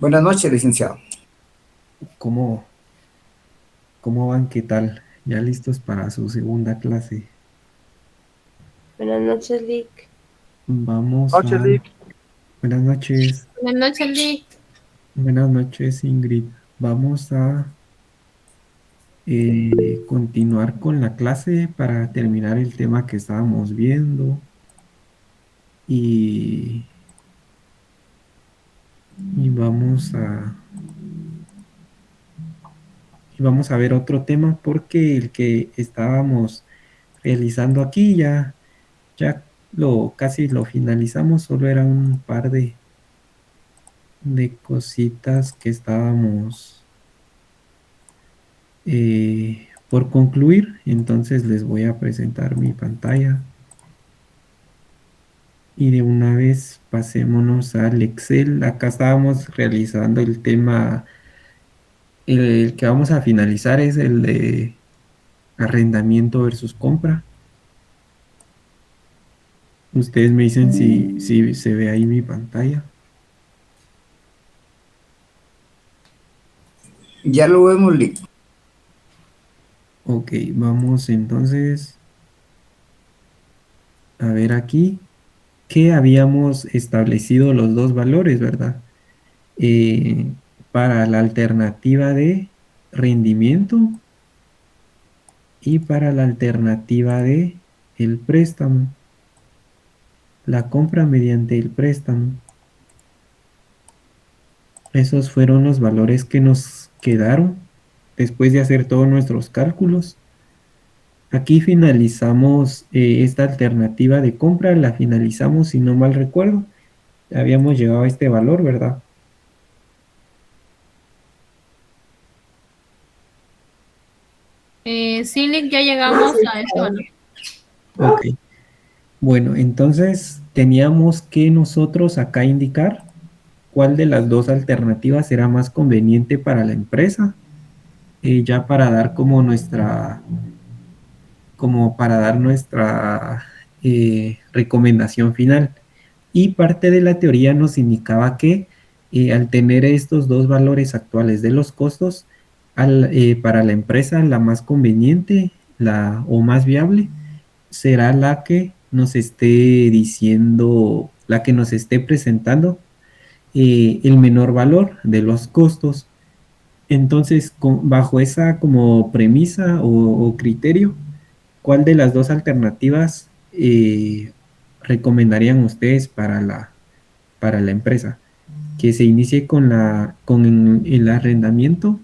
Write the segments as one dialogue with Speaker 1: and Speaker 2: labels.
Speaker 1: Buenas noches, licenciado.
Speaker 2: ¿Cómo, cómo van? ¿Qué tal? ¿Ya listos para su segunda clase?
Speaker 3: Buenas noches, Lick.
Speaker 2: Vamos
Speaker 4: Noche,
Speaker 2: a...
Speaker 4: Lick.
Speaker 2: Buenas noches,
Speaker 3: Buenas noches, Lick.
Speaker 2: buenas noches, Ingrid. Vamos a continuar con la clase para terminar el tema que estábamos viendo y, y vamos a ver otro tema porque el que estábamos realizando aquí ya casi lo finalizamos, solo era un par de cositas que estábamos por concluir. Entonces les voy a presentar mi pantalla y de una vez pasémonos al Excel. Acá estábamos realizando el tema, el que vamos a finalizar es el de arrendamiento versus compra. Ustedes me dicen si se ve ahí mi pantalla.
Speaker 1: Ya lo vemos, Lick.
Speaker 2: Ok, vamos entonces a ver aquí que habíamos establecido los dos valores, ¿verdad? eh, para la alternativa de rendimiento y para la alternativa de el préstamo, la compra mediante el préstamo. Esos fueron los valores que nos quedaron después de hacer todos nuestros cálculos. Aquí finalizamos esta alternativa de compra, la finalizamos si no mal recuerdo. Habíamos llegado a este valor, ¿verdad?
Speaker 3: Sí, Lick, ya llegamos a ese valor.
Speaker 2: Ok. Bueno, entonces teníamos que nosotros acá indicar cuál de las dos alternativas será más conveniente para la empresa, ya para dar como para dar nuestra recomendación final. Y parte de la teoría nos indicaba que al tener estos dos valores actuales de los costos, para la empresa la más conveniente o más viable será la que nos esté diciendo, la que nos esté presentando el menor valor de los costos. Entonces, bajo esa como premisa o criterio, ¿cuál de las dos alternativas recomendarían ustedes para la empresa? ¿Que se inicie con el arrendamiento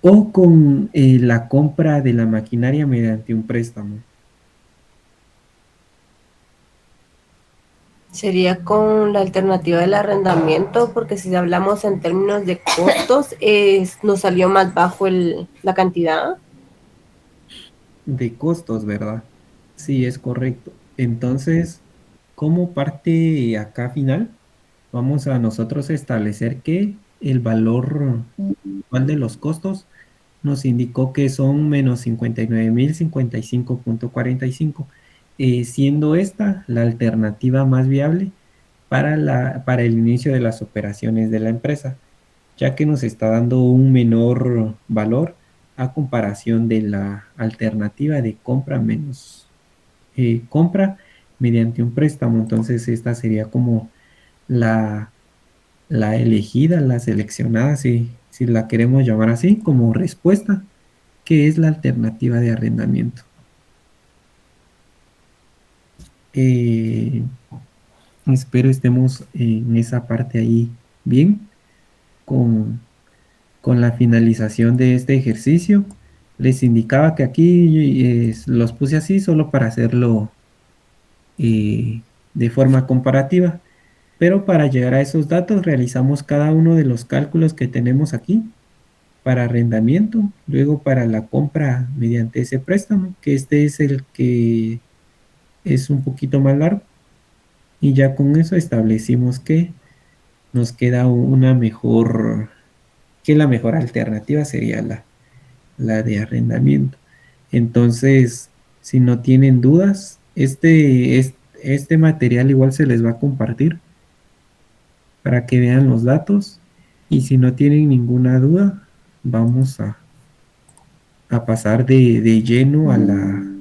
Speaker 2: o con la compra de la maquinaria mediante un préstamo?
Speaker 3: Sería con la alternativa del arrendamiento, porque si hablamos en términos de costos, nos salió más bajo la cantidad.
Speaker 2: De costos, ¿verdad? Sí, es correcto. Entonces, como parte acá final, vamos a nosotros establecer que el valor actual de los costos nos indicó que son menos 59.055.45, siendo esta la alternativa más viable para el inicio de las operaciones de la empresa, ya que nos está dando un menor valor a comparación de la alternativa de compra menos compra mediante un préstamo. Entonces, esta sería como la, la elegida, la seleccionada, si la queremos llamar así, como respuesta, que es la alternativa de arrendamiento. Eh, Espero estemos en esa parte ahí bien con, con la finalización de este ejercicio. Les indicaba que aquí los puse así solo para hacerlo de forma comparativa, pero para llegar a esos datos realizamos cada uno de los cálculos que tenemos aquí para arrendamiento, luego para la compra mediante ese préstamo, que este es el que es un poquito más largo, y ya con eso establecimos que nos queda que la mejor alternativa sería la de arrendamiento. Entonces, si no tienen dudas, este material igual se les va a compartir para que vean los datos Y si no tienen ninguna duda, vamos a pasar de lleno al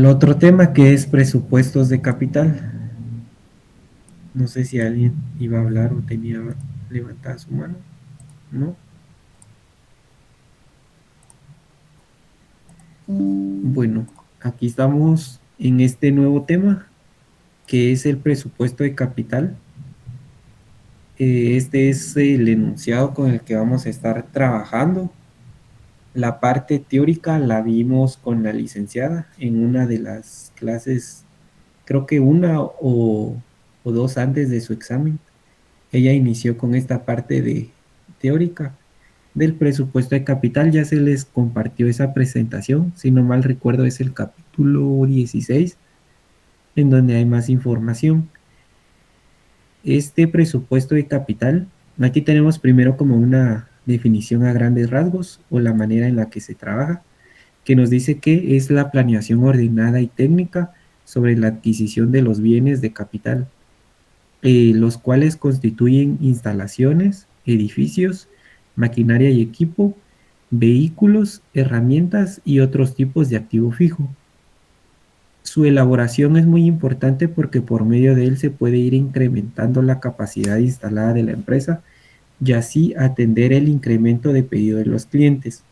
Speaker 2: otro tema, que es presupuestos de capital. No sé si alguien iba a hablar o tenía levantada su mano. ¿No? Bueno, aquí estamos en este nuevo tema, que es el presupuesto de capital. Este es el enunciado con el que vamos a estar trabajando. La parte teórica la vimos con la licenciada en una de las clases, creo que una o dos antes de su examen. Ella inició con esta parte de teórica del presupuesto de capital. Ya se les compartió esa presentación, si no mal recuerdo es el capítulo 16, en donde hay más información. Este presupuesto de capital, aquí tenemos primero como una definición a grandes rasgos o la manera en la que se trabaja, que nos dice que es la planeación ordenada y técnica sobre la adquisición de los bienes de capital, los cuales constituyen instalaciones, edificios, maquinaria y equipo, vehículos, herramientas y otros tipos de activo fijo. Su elaboración es muy importante porque por medio de él se puede ir incrementando la capacidad instalada de la empresa y así atender el incremento de pedido de los clientes.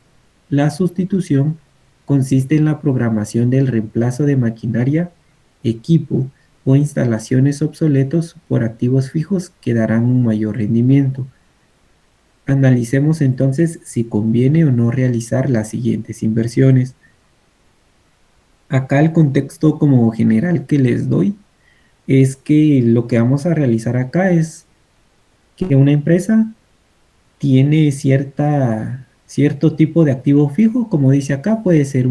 Speaker 2: La sustitución consiste en la programación del reemplazo de maquinaria, equipo o instalaciones obsoletos por activos fijos que darán un mayor rendimiento. Analicemos entonces si conviene o no realizar las siguientes inversiones. Acá el contexto como general que les doy es que lo que vamos a realizar acá es que una empresa tiene cierto tipo de activo fijo, como dice acá, puede ser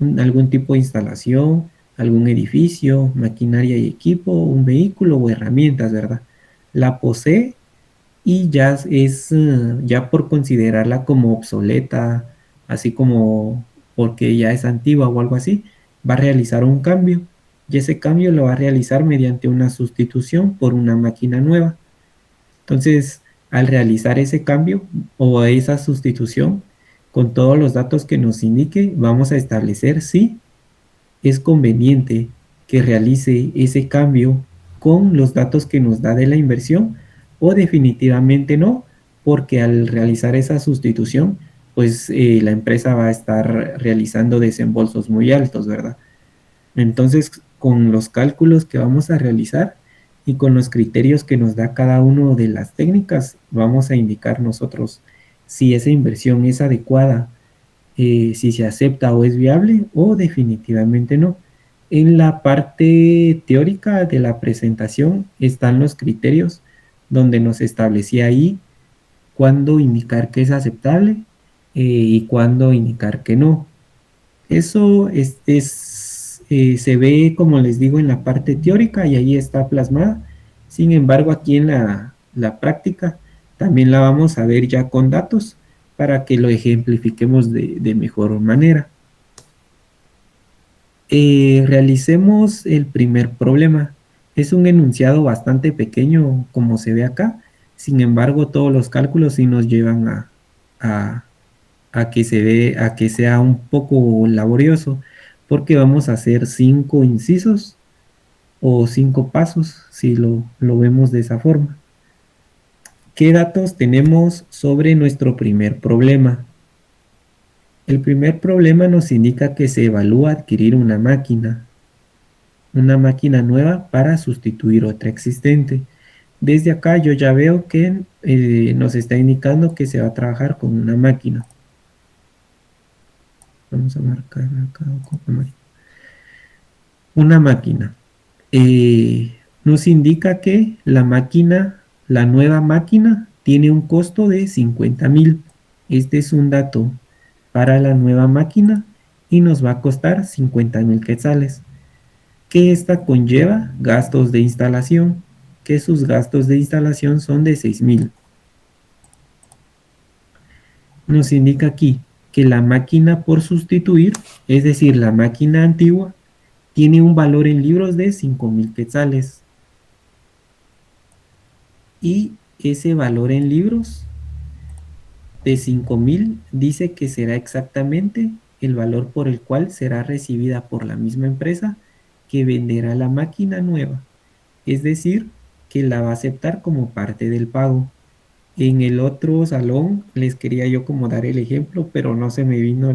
Speaker 2: algún tipo de instalación, algún edificio, maquinaria y equipo, un vehículo o herramientas, ¿verdad? La posee y ya por considerarla como obsoleta, así como porque ya es antigua o algo así, va a realizar un cambio y ese cambio lo va a realizar mediante una sustitución por una máquina nueva. Entonces, al realizar ese cambio o esa sustitución, con todos los datos que nos indique, vamos a establecer si es conveniente que realice ese cambio con los datos que nos da de la inversión o definitivamente no, porque al realizar esa sustitución, pues la empresa va a estar realizando desembolsos muy altos, ¿verdad? Entonces, con los cálculos que vamos a realizar y con los criterios que nos da cada una de las técnicas, vamos a indicar nosotros si esa inversión es adecuada, si se acepta o es viable o definitivamente no. En la parte teórica de la presentación están los criterios donde nos establecía ahí cuándo indicar que es aceptable y cuándo indicar que no. Eso se ve, como les digo, en la parte teórica y ahí está plasmada. Sin embargo, aquí en la práctica también la vamos a ver ya con datos para que lo ejemplifiquemos de mejor manera. Realicemos el primer problema. Es un enunciado bastante pequeño, como se ve acá. Sin embargo, todos los cálculos sí nos llevan a que sea un poco laborioso, porque vamos a hacer 5 incisos o 5 pasos, si lo vemos de esa forma. ¿Qué datos tenemos sobre nuestro primer problema? El primer problema nos indica que se evalúa adquirir una máquina nueva para sustituir otra existente. Desde acá yo ya veo que nos está indicando que se va a trabajar con una máquina. Vamos a marcar acá una máquina. Nos indica que la nueva máquina, tiene un costo de 50,000. Este es un dato para la nueva máquina y nos va a costar 50,000 quetzales. Que esta conlleva gastos de instalación, que sus gastos de instalación son de 6,000. Nos indica aquí que la máquina por sustituir, es decir, la máquina antigua, tiene un valor en libros de 5,000 quetzales. y ese valor en libros de 5.000 dice que será exactamente el valor por el cual será recibida por la misma empresa que venderá la máquina nueva. Es decir, que la va a aceptar como parte del pago. En el otro salón les quería yo como dar el ejemplo, pero no se me vino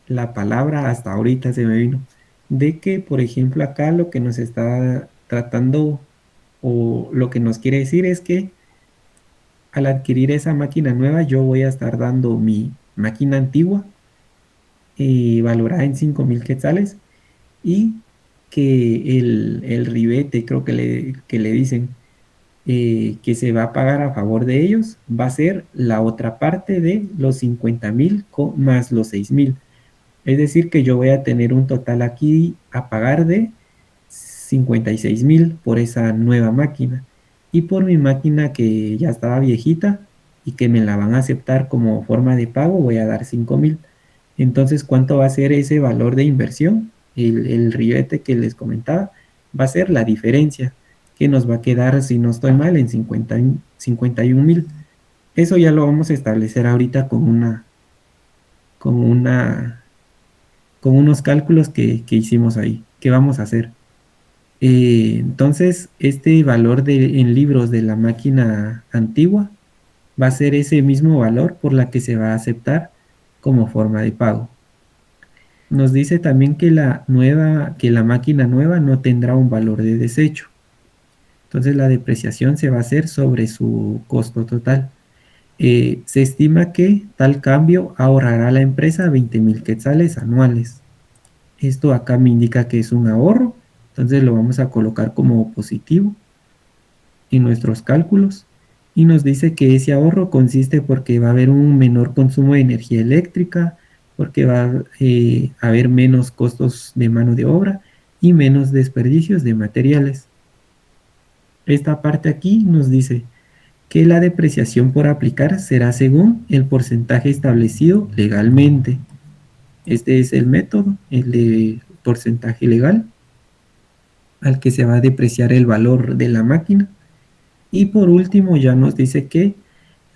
Speaker 2: la palabra, hasta ahorita se me vino, de que, por ejemplo, acá lo que nos está tratando o lo que nos quiere decir es que al adquirir esa máquina nueva, yo voy a estar dando mi máquina antigua valorada en 5.000 quetzales y que el ribete, creo que le dicen, que se va a pagar a favor de ellos, va a ser la otra parte de los 50.000 más los 6.000. Es decir, que yo voy a tener un total aquí a pagar de 56.000 por esa nueva máquina. Y por mi máquina que ya estaba viejita y que me la van a aceptar como forma de pago, voy a dar 5.000. Entonces, ¿cuánto va a ser ese valor de inversión? El ribete que les comentaba va a ser la diferencia que nos va a quedar, si no estoy mal, en 51.000. Eso ya lo vamos a establecer ahorita con una con unos cálculos que hicimos ahí, que vamos a hacer. Entonces, este valor en libros de la máquina antigua va a ser ese mismo valor por la que se va a aceptar como forma de pago. Nos dice también que que la máquina nueva no tendrá un valor de desecho. Entonces, la depreciación se va a hacer sobre su costo total. Se estima que tal cambio ahorrará a la empresa 20.000 quetzales anuales. Esto acá me indica que es un ahorro, entonces lo vamos a colocar como positivo en nuestros cálculos y nos dice que ese ahorro consiste porque va a haber un menor consumo de energía eléctrica, porque va a haber menos costos de mano de obra y menos desperdicios de materiales. Esta parte aquí nos dice que la depreciación por aplicar será según el porcentaje establecido legalmente. Este es el método, el de porcentaje legal, al que se va a depreciar el valor de la máquina. Y por último ya nos dice que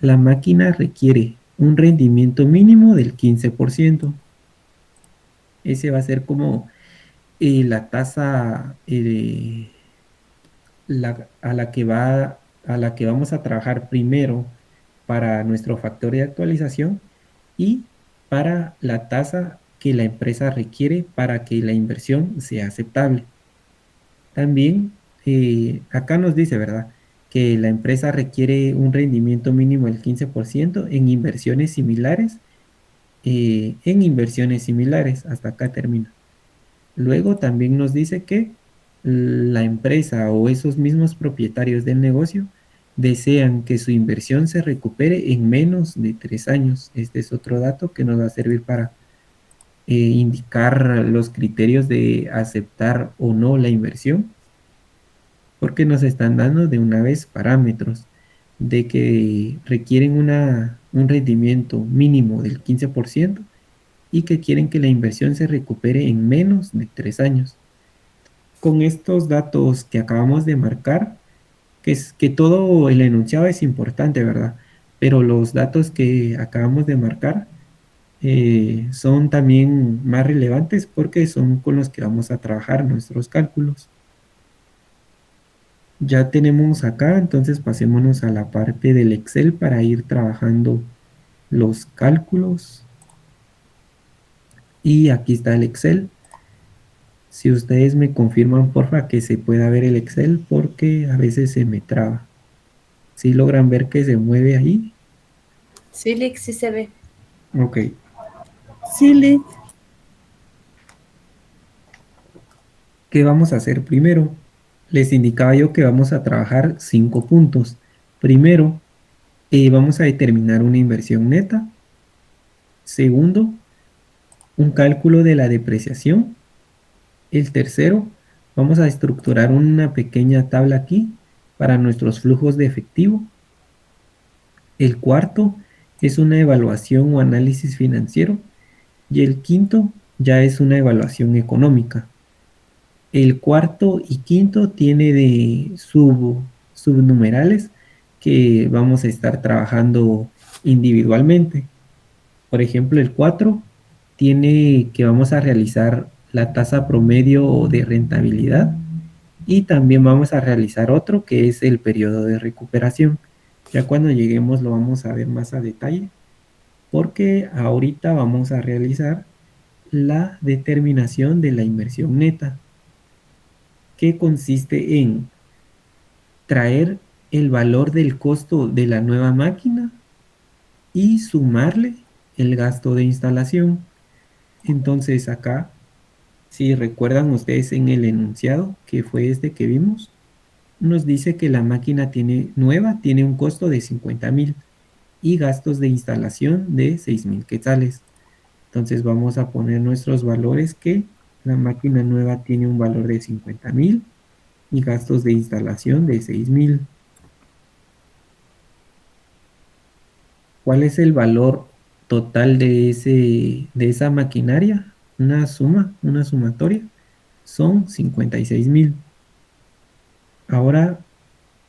Speaker 2: la máquina requiere un rendimiento mínimo del 15%. Ese va a ser como la tasa a la que vamos a trabajar primero para nuestro factor de actualización y para la tasa que la empresa requiere para que la inversión sea aceptable. También acá nos dice, ¿verdad? Que la empresa requiere un rendimiento mínimo del 15% en inversiones similares, hasta acá termina. Luego también nos dice que la empresa o esos mismos propietarios del negocio desean que su inversión se recupere en menos de 3 años. Este es otro dato que nos va a servir para indicar los criterios de aceptar o no la inversión, porque nos están dando de una vez parámetros de que requieren un rendimiento mínimo del 15% y que quieren que la inversión se recupere en menos de 3 años. Con estos datos que acabamos de marcar, que todo el enunciado es importante, ¿verdad? Pero los datos que acabamos de marcar son también más relevantes porque son con los que vamos a trabajar nuestros cálculos. Ya tenemos acá, entonces pasémonos a la parte del Excel para ir trabajando los cálculos. Y aquí está el Excel. Si ustedes me confirman, porfa, que se pueda ver el Excel porque a veces se me traba. ¿Sí logran ver que se mueve ahí?
Speaker 3: Sí, Lick, sí se ve.
Speaker 2: Ok.
Speaker 4: Sí, Lick.
Speaker 2: ¿Qué vamos a hacer primero? Les indicaba yo que vamos a trabajar 5 puntos. Primero, vamos a determinar una inversión neta. Segundo, un cálculo de la depreciación. El tercero, vamos a estructurar una pequeña tabla aquí para nuestros flujos de efectivo. El cuarto es una evaluación o análisis financiero. Y el quinto ya es una evaluación económica. El cuarto y quinto tiene de subnumerales que vamos a estar trabajando individualmente. Por ejemplo, el 4 tiene que vamos a realizar la tasa promedio de rentabilidad y también vamos a realizar otro que es el periodo de recuperación. Ya cuando lleguemos lo vamos a ver más a detalle, porque ahorita vamos a realizar la determinación de la inversión neta, que consiste en traer el valor del costo de la nueva máquina y sumarle el gasto de instalación. Entonces acá, si recuerdan ustedes en el enunciado, que fue este que vimos, nos dice que la máquina nueva tiene un costo de 50,000 y gastos de instalación de 6,000 quetzales. Entonces vamos a poner nuestros valores, que la máquina nueva tiene un valor de 50,000 y gastos de instalación de 6,000. ¿Cuál es el valor total de esa maquinaria? Una sumatoria. Son 56,000. Ahora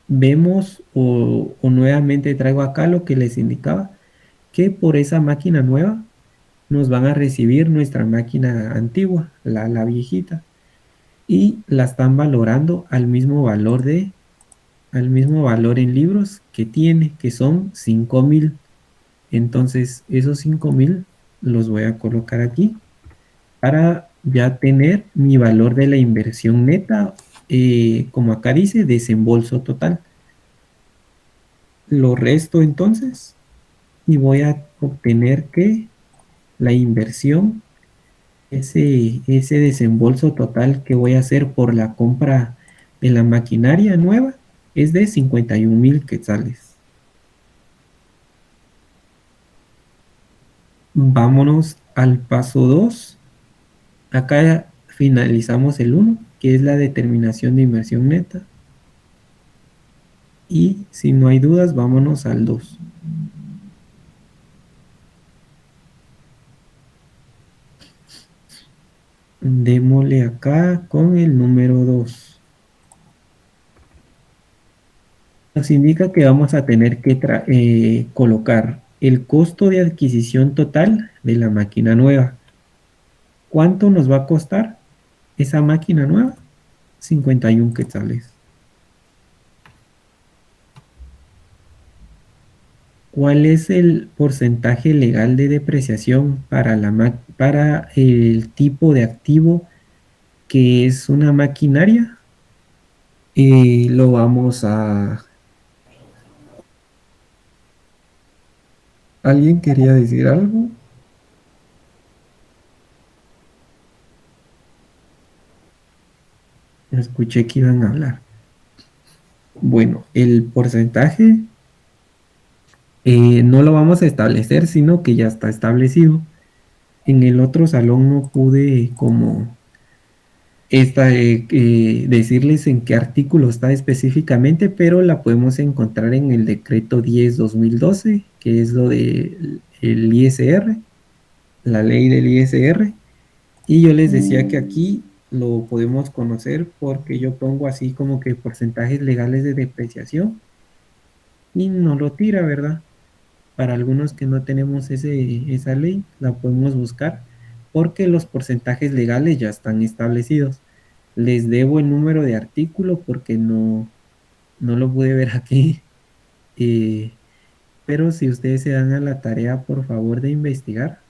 Speaker 2: vemos o nuevamente traigo acá lo que les indicaba, que por esa máquina nueva nos van a recibir nuestra máquina antigua, la viejita, y la están valorando al mismo valor en libros que tiene, que son 5,000. Entonces, esos 5,000 los voy a colocar aquí para ya tener mi valor de la inversión neta, como acá dice, desembolso total. Lo resto entonces y voy a obtener que la inversión, ese desembolso total que voy a hacer por la compra de la maquinaria nueva, es de 51,000 quetzales. Vámonos al paso 2. Acá finalizamos el 1, que es la determinación de inversión neta. Y si no hay dudas, vámonos al 2. Démosle acá con el número 2. Nos indica que vamos a tener que colocar el costo de adquisición total de la máquina nueva. ¿Cuánto nos va a costar esa máquina nueva? 51 quetzales. ¿Cuál es el porcentaje legal de depreciación para el tipo de activo que es una maquinaria? Lo vamos a... ¿Alguien quería decir algo? Escuché que iban a hablar. Bueno, el porcentaje no lo vamos a establecer, sino que ya está establecido. En el otro salón no pude como decirles en qué artículo está específicamente, pero la podemos encontrar en el decreto 10/2012, que es lo del ISR, la ley del ISR. Y yo les decía que aquí lo podemos conocer porque yo pongo así como que porcentajes legales de depreciación y no lo tira, ¿verdad? Para algunos que no tenemos esa ley, la podemos buscar porque los porcentajes legales ya están establecidos. Les debo el número de artículo porque no lo pude ver aquí. Pero si ustedes se dan a la tarea, por favor, de investigar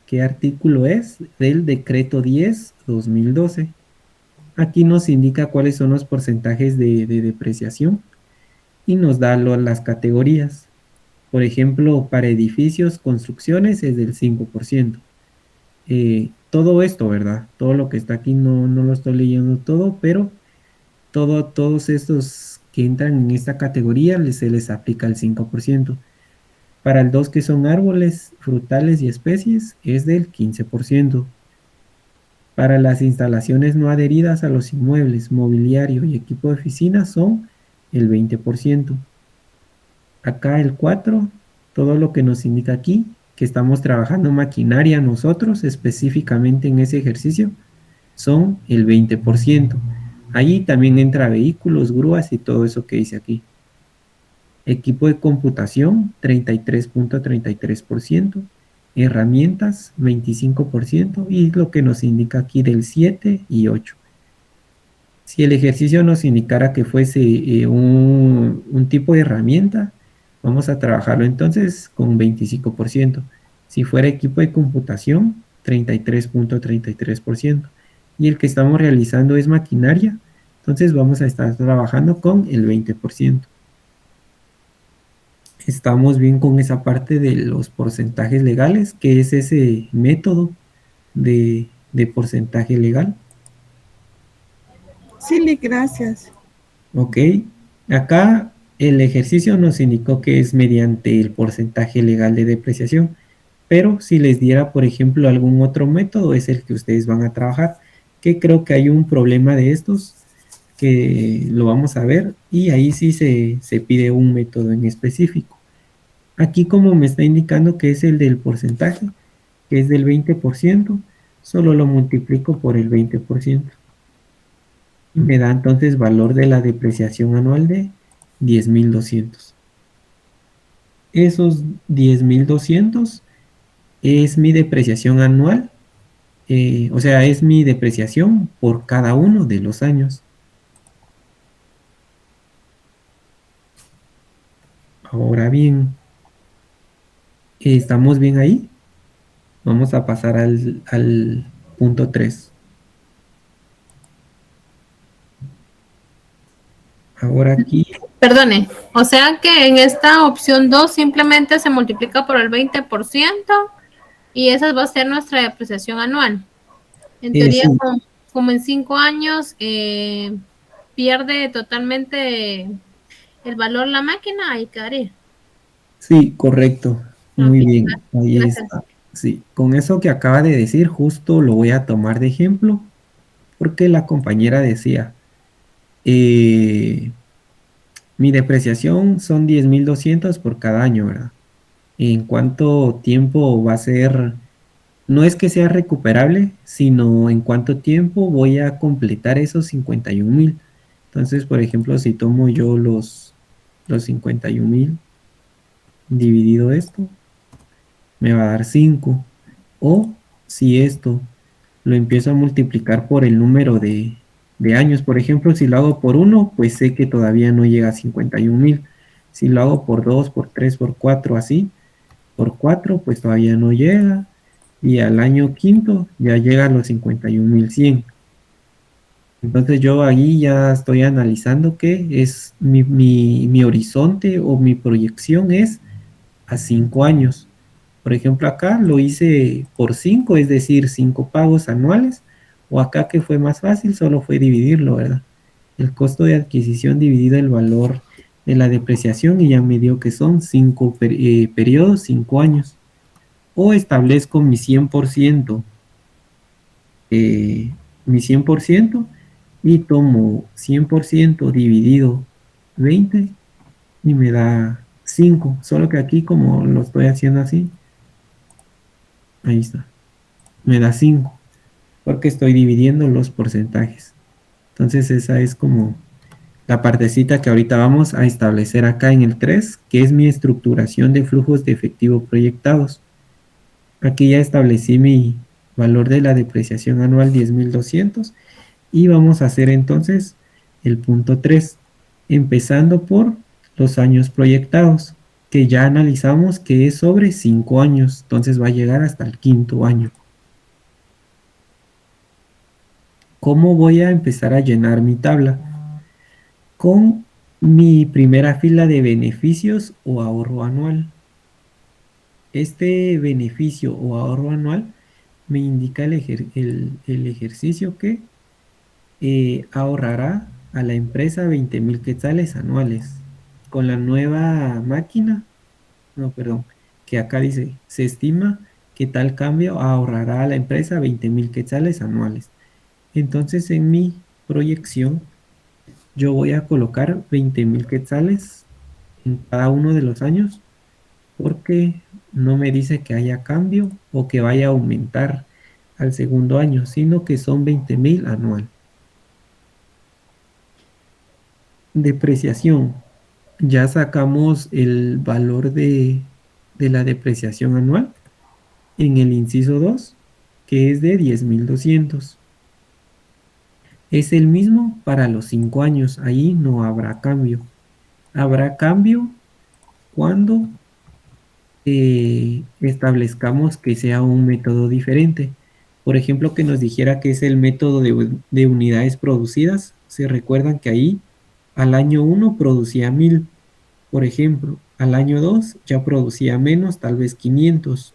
Speaker 2: qué artículo es del decreto 10/2012. Aquí nos indica cuáles son los porcentajes de depreciación y nos da las categorías. Por ejemplo, para edificios, construcciones es del 5%. Todo esto, ¿verdad? Todo lo que está aquí no lo estoy leyendo todo, pero todos estos que entran en esta categoría se les aplica el 5%. Para el 2, que son árboles, frutales y especies, es del 15%. Para las instalaciones no adheridas a los inmuebles, mobiliario y equipo de oficina son el 20%. Acá el 4, todo lo que nos indica aquí, que estamos trabajando maquinaria nosotros específicamente en ese ejercicio, son el 20%. Ahí también entra vehículos, grúas y todo eso que dice aquí. Equipo de computación, 33.33%. Herramientas, 25%. Y lo que nos indica aquí del 7 y 8. Si el ejercicio nos indicara que fuese un tipo de herramienta, vamos a trabajarlo entonces con 25%. Si fuera equipo de computación, 33.33%. Y el que estamos realizando es maquinaria, entonces vamos a estar trabajando con el 20%. Estamos bien con esa parte de los porcentajes legales, que es ese método de porcentaje legal.
Speaker 4: Sí, gracias.
Speaker 2: Ok, acá el ejercicio nos indicó que es mediante el porcentaje legal de depreciación, pero si les diera, por ejemplo, algún otro método, es el que ustedes van a trabajar, que creo que hay un problema de estos, que lo vamos a ver, y ahí sí se pide un método en específico. Aquí como me está indicando que es el del porcentaje, que es del 20%, solo lo multiplico por el 20%. Y me da entonces valor de la depreciación anual de 10.200. Esos 10.200 es mi depreciación anual, o sea, es mi depreciación por cada uno de los años. Ahora bien, ¿estamos bien ahí? Vamos a pasar al punto 3. Ahora aquí,
Speaker 5: Perdone, o sea que en esta opción 2 simplemente se multiplica por el 20% y esa va a ser nuestra depreciación anual. En teoría,
Speaker 2: sí,
Speaker 5: como en 5 años pierde totalmente el valor la máquina, ahí quedaría.
Speaker 2: sí, correcto. Muy
Speaker 5: Ok,
Speaker 2: bien, ahí
Speaker 5: gracias.
Speaker 2: está. Sí, con eso que acaba de decir, justo lo voy a tomar de ejemplo, porque la compañera decía, mi depreciación son 10.200 por cada año, ¿verdad? ¿En cuánto tiempo va a ser? No es que sea recuperable, sino en cuánto tiempo voy a completar esos 51.000. Entonces, por ejemplo, si tomo yo los 51.000, dividido esto, me va a dar 5. O si esto lo empiezo a multiplicar por el número de años, por ejemplo, si lo hago por 1, pues sé que todavía no llega a 51.000. Si lo hago por 2, por 3, por 4, así, por 4, pues todavía no llega. Y al año quinto ya llega a los 51.100. Entonces yo ahí ya estoy analizando que es mi horizonte o mi proyección es a 5 años. Por ejemplo, acá lo hice por 5, es decir, 5 pagos anuales, o acá que fue más fácil, solo fue dividirlo, ¿verdad? El costo de adquisición dividido el valor de la depreciación y ya me dio que son 5 periodos, 5 años. O establezco eh, mi 100% y tomo 100% dividido 20 y me da 5. Solo que aquí como lo estoy haciendo así, ahí está, me da 5 porque estoy dividiendo los porcentajes. Entonces esa es como la partecita que ahorita vamos a establecer acá en el 3, que es mi estructuración de flujos de efectivo proyectados. Aquí ya establecí mi valor de la depreciación anual 10.200 y vamos a hacer entonces el punto 3, empezando por los años proyectados, que ya analizamos que es sobre 5 años, entonces va a llegar hasta el quinto año. ¿Cómo voy a empezar a llenar mi tabla? Con mi primera fila de beneficios o ahorro anual. Este beneficio o ahorro anual me indica el ejercicio que ahorrará a la empresa 20.000 quetzales anuales. Con la nueva máquina, no, perdón, que acá dice, se estima que tal cambio ahorrará a la empresa 20.000 quetzales anuales. Entonces en mi proyección yo voy a colocar 20.000 quetzales en cada uno de los años porque no me dice que haya cambio o que vaya a aumentar al segundo año, sino que son 20.000 anual. Depreciación. Ya sacamos el valor de la depreciación anual en el inciso 2, que es de 10.200. Es el mismo para los 5 años, ahí no habrá cambio. Habrá cambio cuando establezcamos que sea un método diferente. Por ejemplo, que nos dijera que es el método de unidades producidas. Se recuerdan que ahí al año 1 producía 1000, por ejemplo. Al año 2 ya producía menos, tal vez 500,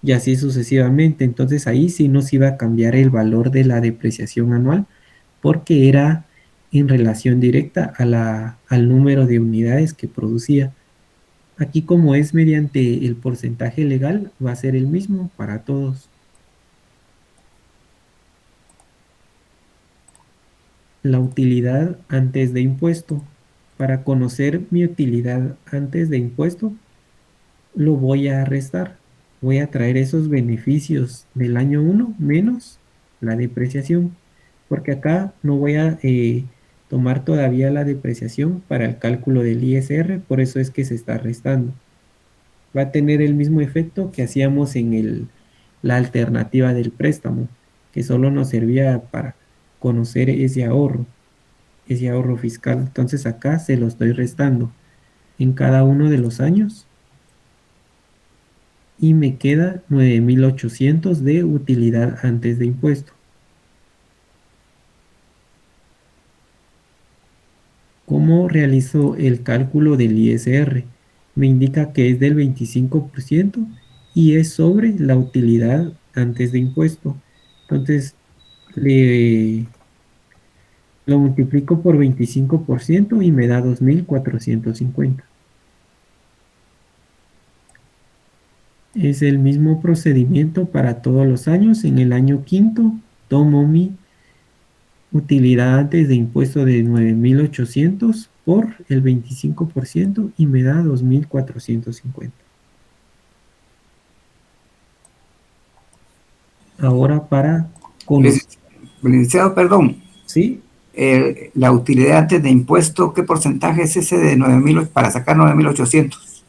Speaker 2: y así sucesivamente. Entonces ahí sí nos iba a cambiar el valor de la depreciación anual porque era en relación directa al número de unidades que producía. Aquí, como es mediante el porcentaje legal, va a ser el mismo para todos. La utilidad antes de impuesto. Para conocer mi utilidad antes de impuesto, lo voy a restar. Voy a traer esos beneficios del año 1 menos la depreciación, porque acá no voy a tomar todavía la depreciación para el cálculo del ISR, por eso es que se está restando. Va a tener el mismo efecto que hacíamos en la alternativa del préstamo, que solo nos servía para conocer ese ahorro fiscal. Entonces acá se lo estoy restando en cada uno de los años y me queda 9.800 de utilidad antes de impuesto. ¿Cómo realizo el cálculo del ISR? Me indica que es del 25% y es sobre la utilidad antes de impuesto. Entonces, lo multiplico por 25% y me da 2.450. Es el mismo procedimiento para todos los años. En el año quinto tomo mi utilidad antes de impuesto de 9.800 por el 25% y me da 2.450. Ahora para conocer,
Speaker 1: Licenciado, perdón.
Speaker 2: ¿sí?
Speaker 1: La utilidad antes de impuesto, ¿qué porcentaje es ese de 9.000 para sacar 9.800?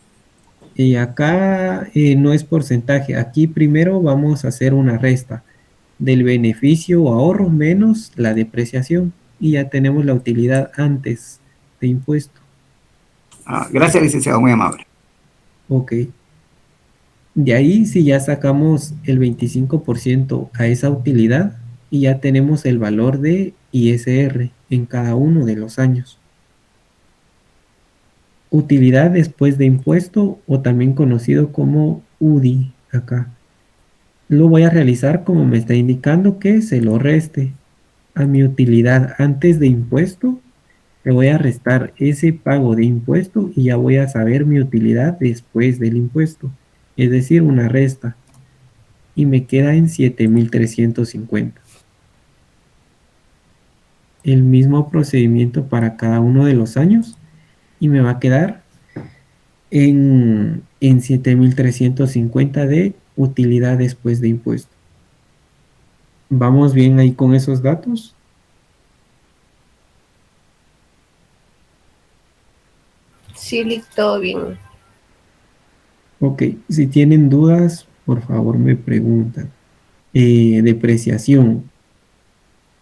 Speaker 2: Y acá no es porcentaje. Aquí primero vamos a hacer una resta del beneficio o ahorro menos la depreciación y ya tenemos la utilidad antes de impuesto.
Speaker 1: Gracias, licenciado, muy amable.
Speaker 2: Ok. De ahí si ya sacamos el 25% a esa utilidad y ya tenemos el valor de ISR en cada uno de los años. Utilidad después de impuesto o también conocido como UDI acá. Lo voy a realizar como me está indicando que se lo reste a mi utilidad antes de impuesto. Le voy a restar ese pago de impuesto y ya voy a saber mi utilidad después del impuesto. Es decir, una resta. Y me queda en 7.350. El mismo procedimiento para cada uno de los años. Y me va a quedar en 7.350 de utilidad después de impuesto. ¿Vamos bien ahí con esos datos?
Speaker 3: Sí, todo bien.
Speaker 2: Ok, si tienen dudas, por favor me preguntan. Depreciación.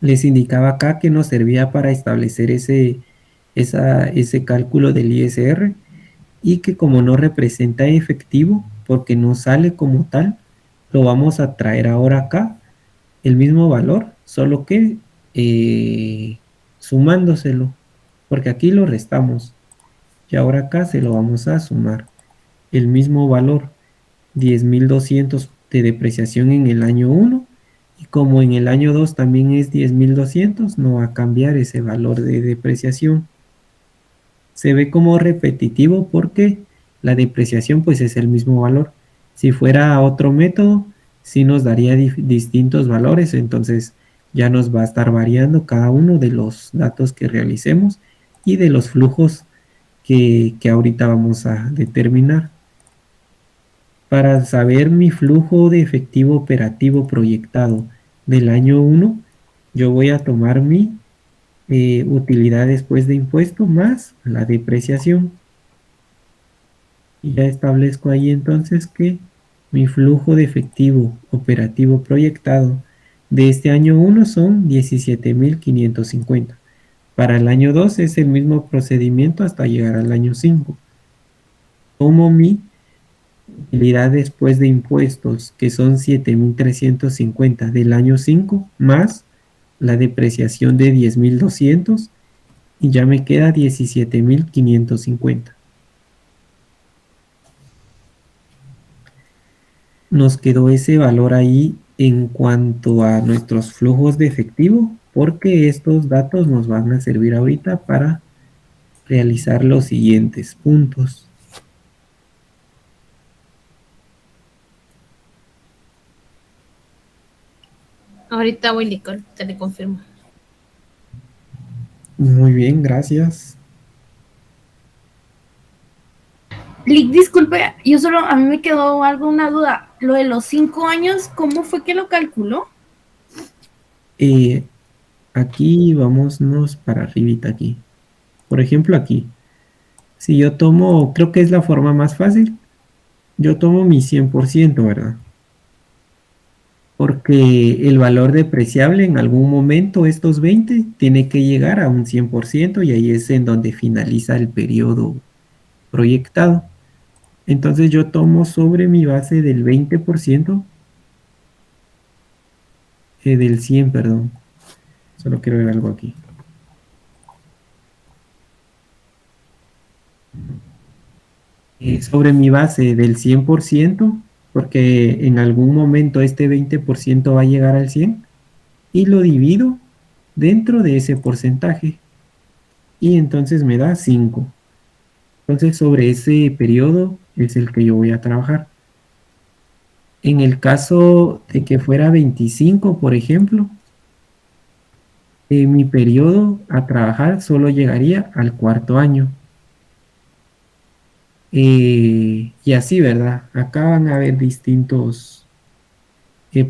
Speaker 2: Les indicaba acá que nos servía para establecer ese cálculo del ISR y que como no representa efectivo, porque no sale como tal, lo vamos a traer ahora acá, el mismo valor, solo que sumándoselo, porque aquí lo restamos y ahora acá se lo vamos a sumar. El mismo valor, 10.200 de depreciación en el año 1 y como en el año 2 también es 10.200, no va a cambiar ese valor de depreciación. Se ve como repetitivo porque la depreciación pues es el mismo valor. Si fuera otro método, sí nos daría distintos valores, entonces ya nos va a estar variando cada uno de los datos que realicemos y de los flujos que ahorita vamos a determinar. Para saber mi flujo de efectivo operativo proyectado del año 1, yo voy a tomar mi utilidad después de impuesto más la depreciación. Y ya establezco ahí entonces que mi flujo de efectivo operativo proyectado de este año 1 son 17.550. Para el año 2 es el mismo procedimiento hasta llegar al año 5. Tomo mi utilidad después de impuestos, que son 7.350 del año 5, más la depreciación de 10.200, y ya me queda 17.550. Nos quedó ese valor ahí en cuanto a nuestros flujos de efectivo, porque estos datos nos van a servir ahorita para realizar los siguientes puntos.
Speaker 5: Ahorita Willy, te le confirmo.
Speaker 2: Muy bien, gracias.
Speaker 4: Lick, disculpe, a mí me quedó una duda. Lo de los 5 años, ¿cómo fue que lo calculó?
Speaker 2: Aquí vámonos para arribita aquí. Por ejemplo, aquí. Si yo tomo, creo que es la forma más fácil. Yo tomo mi 100%, ¿verdad? Porque el valor depreciable en algún momento, estos 20, tiene que llegar a un 100% y ahí es en donde finaliza el periodo proyectado. Entonces yo tomo sobre mi base del 20%, del 100, perdón. Solo quiero ver algo aquí. Sobre mi base del 100%, porque en algún momento este 20% va a llegar al 100, y lo divido dentro de ese porcentaje, y entonces me da 5. Entonces sobre ese periodo es el que yo voy a trabajar. En el caso de que fuera 25, por ejemplo, mi periodo a trabajar solo llegaría al cuarto año. Y así, ¿verdad? Acá van a haber distintos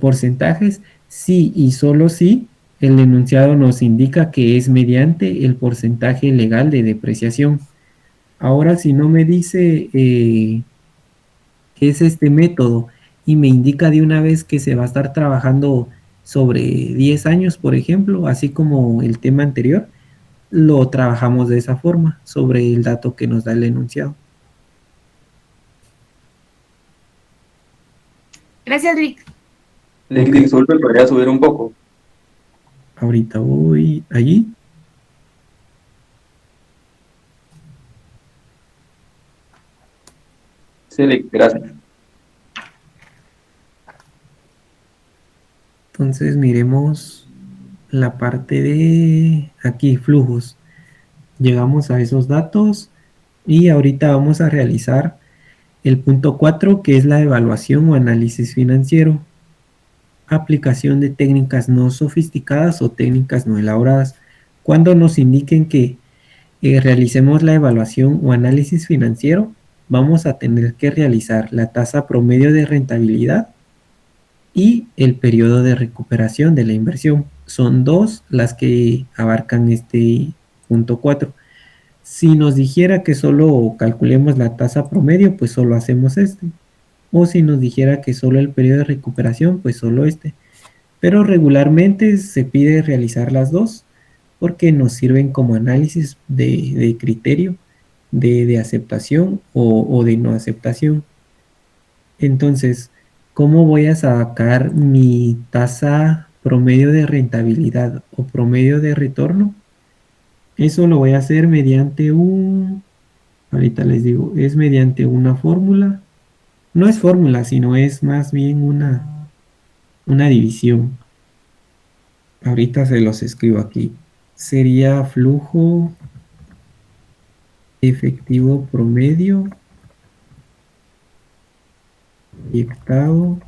Speaker 2: porcentajes. Sí y solo sí, el enunciado nos indica que es mediante el porcentaje legal de depreciación. Ahora, si no me dice qué es este método y me indica de una vez que se va a estar trabajando sobre 10 años, por ejemplo, así como el tema anterior, lo trabajamos de esa forma, sobre el dato que nos da el enunciado.
Speaker 4: Gracias, Lick.
Speaker 6: Lick, disculpe, ¿podría subir un poco?
Speaker 2: Ahorita voy allí.
Speaker 6: Sí, Lick, gracias.
Speaker 2: Entonces miremos la parte de aquí, flujos. Llegamos a esos datos y ahorita vamos a realizar el punto 4, que es la evaluación o análisis financiero. Aplicación de técnicas no sofisticadas o técnicas no elaboradas. Cuando nos indiquen que realicemos la evaluación o análisis financiero, vamos a tener que realizar la tasa promedio de rentabilidad y el periodo de recuperación de la inversión. Son dos las que abarcan este punto 4. Si nos dijera que solo calculemos la tasa promedio, pues solo hacemos este. O si nos dijera que solo el periodo de recuperación, pues solo este. Pero regularmente se pide realizar las dos porque nos sirven como análisis de criterio de aceptación o de no aceptación. Entonces, ¿cómo voy a sacar mi tasa promedio de rentabilidad o promedio de retorno? Eso lo voy a hacer mediante ahorita les digo, es mediante una fórmula. No es fórmula, sino es más bien una división. Ahorita se los escribo aquí. Sería flujo efectivo promedio proyectado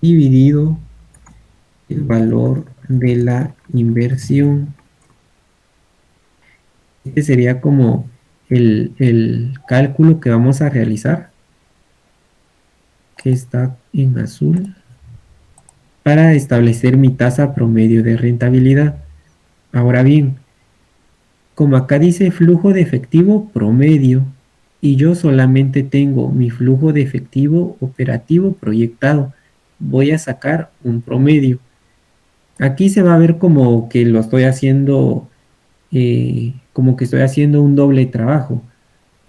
Speaker 2: dividido el valor de la inversión. Este sería como el cálculo que vamos a realizar, que está en azul, para establecer mi tasa promedio de rentabilidad. Ahora bien, como acá dice flujo de efectivo promedio, y yo solamente tengo mi flujo de efectivo operativo proyectado, voy a sacar un promedio. Aquí se va a ver como que lo estoy haciendo, como que estoy haciendo un doble trabajo,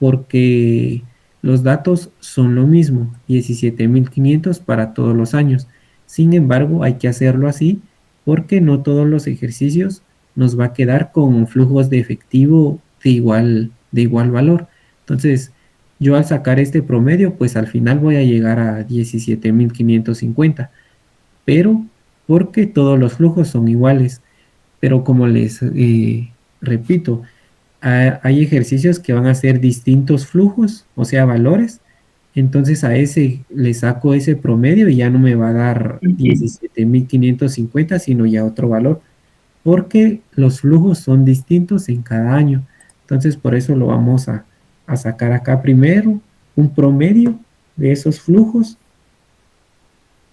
Speaker 2: porque los datos son lo mismo, 17.500 para todos los años. Sin embargo, hay que hacerlo así porque no todos los ejercicios nos va a quedar con flujos de efectivo de igual valor. Entonces, yo al sacar este promedio, pues al final voy a llegar a 17.550, pero porque todos los flujos son iguales. Pero como les repito, hay ejercicios que van a ser distintos flujos, o sea, valores. Entonces a ese le saco ese promedio y ya no me va a dar 17.550, sino ya otro valor, porque los flujos son distintos en cada año. Entonces por eso lo vamos a sacar acá primero, un promedio de esos flujos,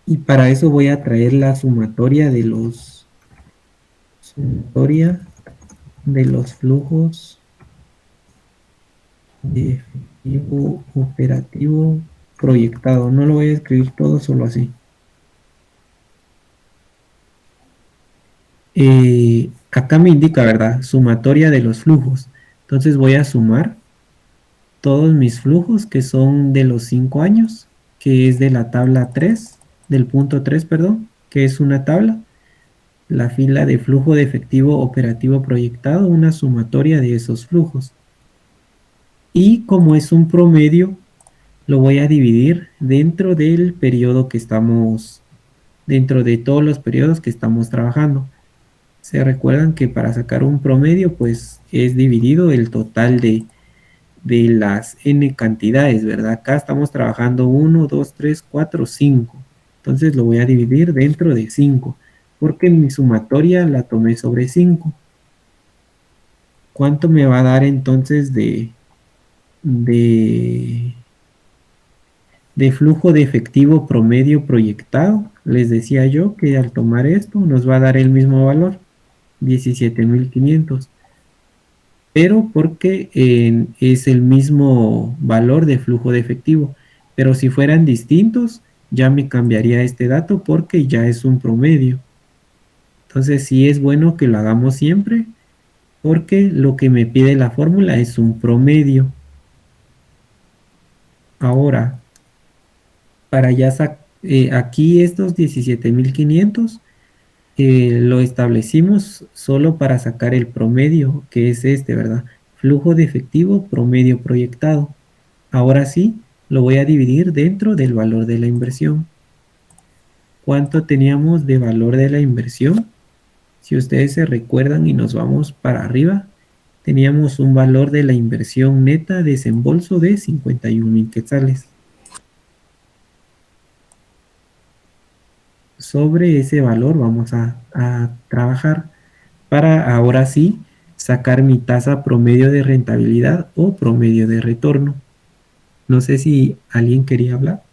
Speaker 2: y para eso voy a traer la sumatoria de los flujos de efectivo operativo proyectado. No lo voy a escribir todo, solo así. Acá me indica, ¿verdad? Sumatoria de los flujos. Entonces voy a sumar todos mis flujos que son de los 5 años, que es de la tabla 3, del punto 3, perdón, que es una tabla. La fila de flujo de efectivo operativo proyectado, una sumatoria de esos flujos. Y como es un promedio, lo voy a dividir dentro del periodo que estamos, dentro de todos los periodos que estamos trabajando. Se recuerdan que para sacar un promedio, pues es dividido el total de las n cantidades, ¿verdad? Acá estamos trabajando 1, 2, 3, 4, 5. Entonces lo voy a dividir dentro de 5, porque mi sumatoria la tomé sobre 5. ¿Cuánto me va a dar entonces de flujo de efectivo promedio proyectado? Les decía yo que al tomar esto nos va a dar el mismo valor, 17.500, pero porque es el mismo valor de flujo de efectivo. Pero si fueran distintos, ya me cambiaría este dato porque ya es un promedio. Entonces sí es bueno que lo hagamos siempre, porque lo que me pide la fórmula es un promedio. Ahora, para ya aquí estos 17.500 lo establecimos solo para sacar el promedio, que es este, ¿verdad? Flujo de efectivo promedio proyectado. Ahora sí, lo voy a dividir dentro del valor de la inversión. ¿Cuánto teníamos de valor de la inversión? Si ustedes se recuerdan y nos vamos para arriba, teníamos un valor de la inversión neta desembolso de 51.000 quetzales. Sobre ese valor vamos a trabajar para ahora sí sacar mi tasa promedio de rentabilidad o promedio de retorno. No sé si alguien quería hablar.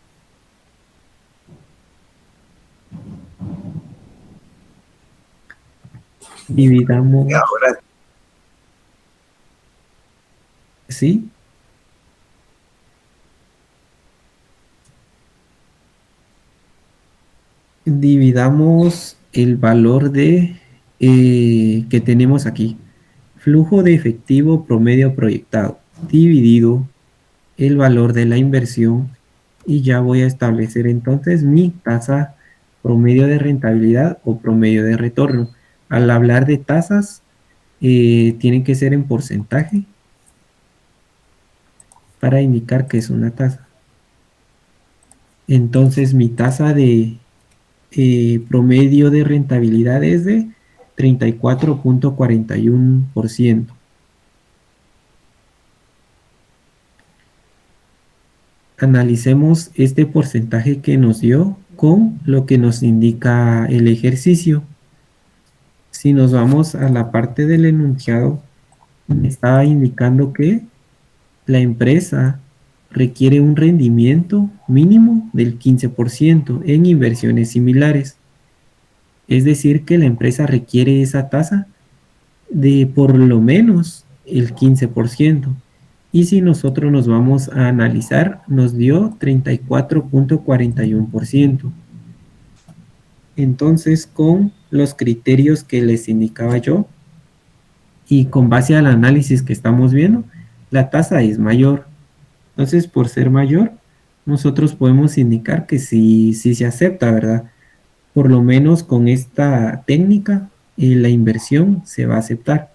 Speaker 2: Dividamos.
Speaker 1: Ahora,
Speaker 2: ¿Sí? Dividamos el valor que tenemos aquí. Flujo de efectivo promedio proyectado dividido el valor de la inversión, y ya voy a establecer entonces mi tasa promedio de rentabilidad o promedio de retorno. Al hablar de tasas, tienen que ser en porcentaje para indicar que es una tasa. Entonces mi tasa de promedio de rentabilidad es de 34.41%. Analicemos este porcentaje que nos dio con lo que nos indica el ejercicio. Si nos vamos a la parte del enunciado, me estaba indicando que la empresa requiere un rendimiento mínimo del 15% en inversiones similares. Es decir, que la empresa requiere esa tasa de por lo menos el 15%. Y si nosotros nos vamos a analizar, nos dio 34.41%. Entonces, con los criterios que les indicaba yo y con base al análisis que estamos viendo, la tasa es mayor. Entonces, por ser mayor, nosotros podemos indicar que sí se acepta, ¿verdad? Por lo menos con esta técnica, la inversión se va a aceptar.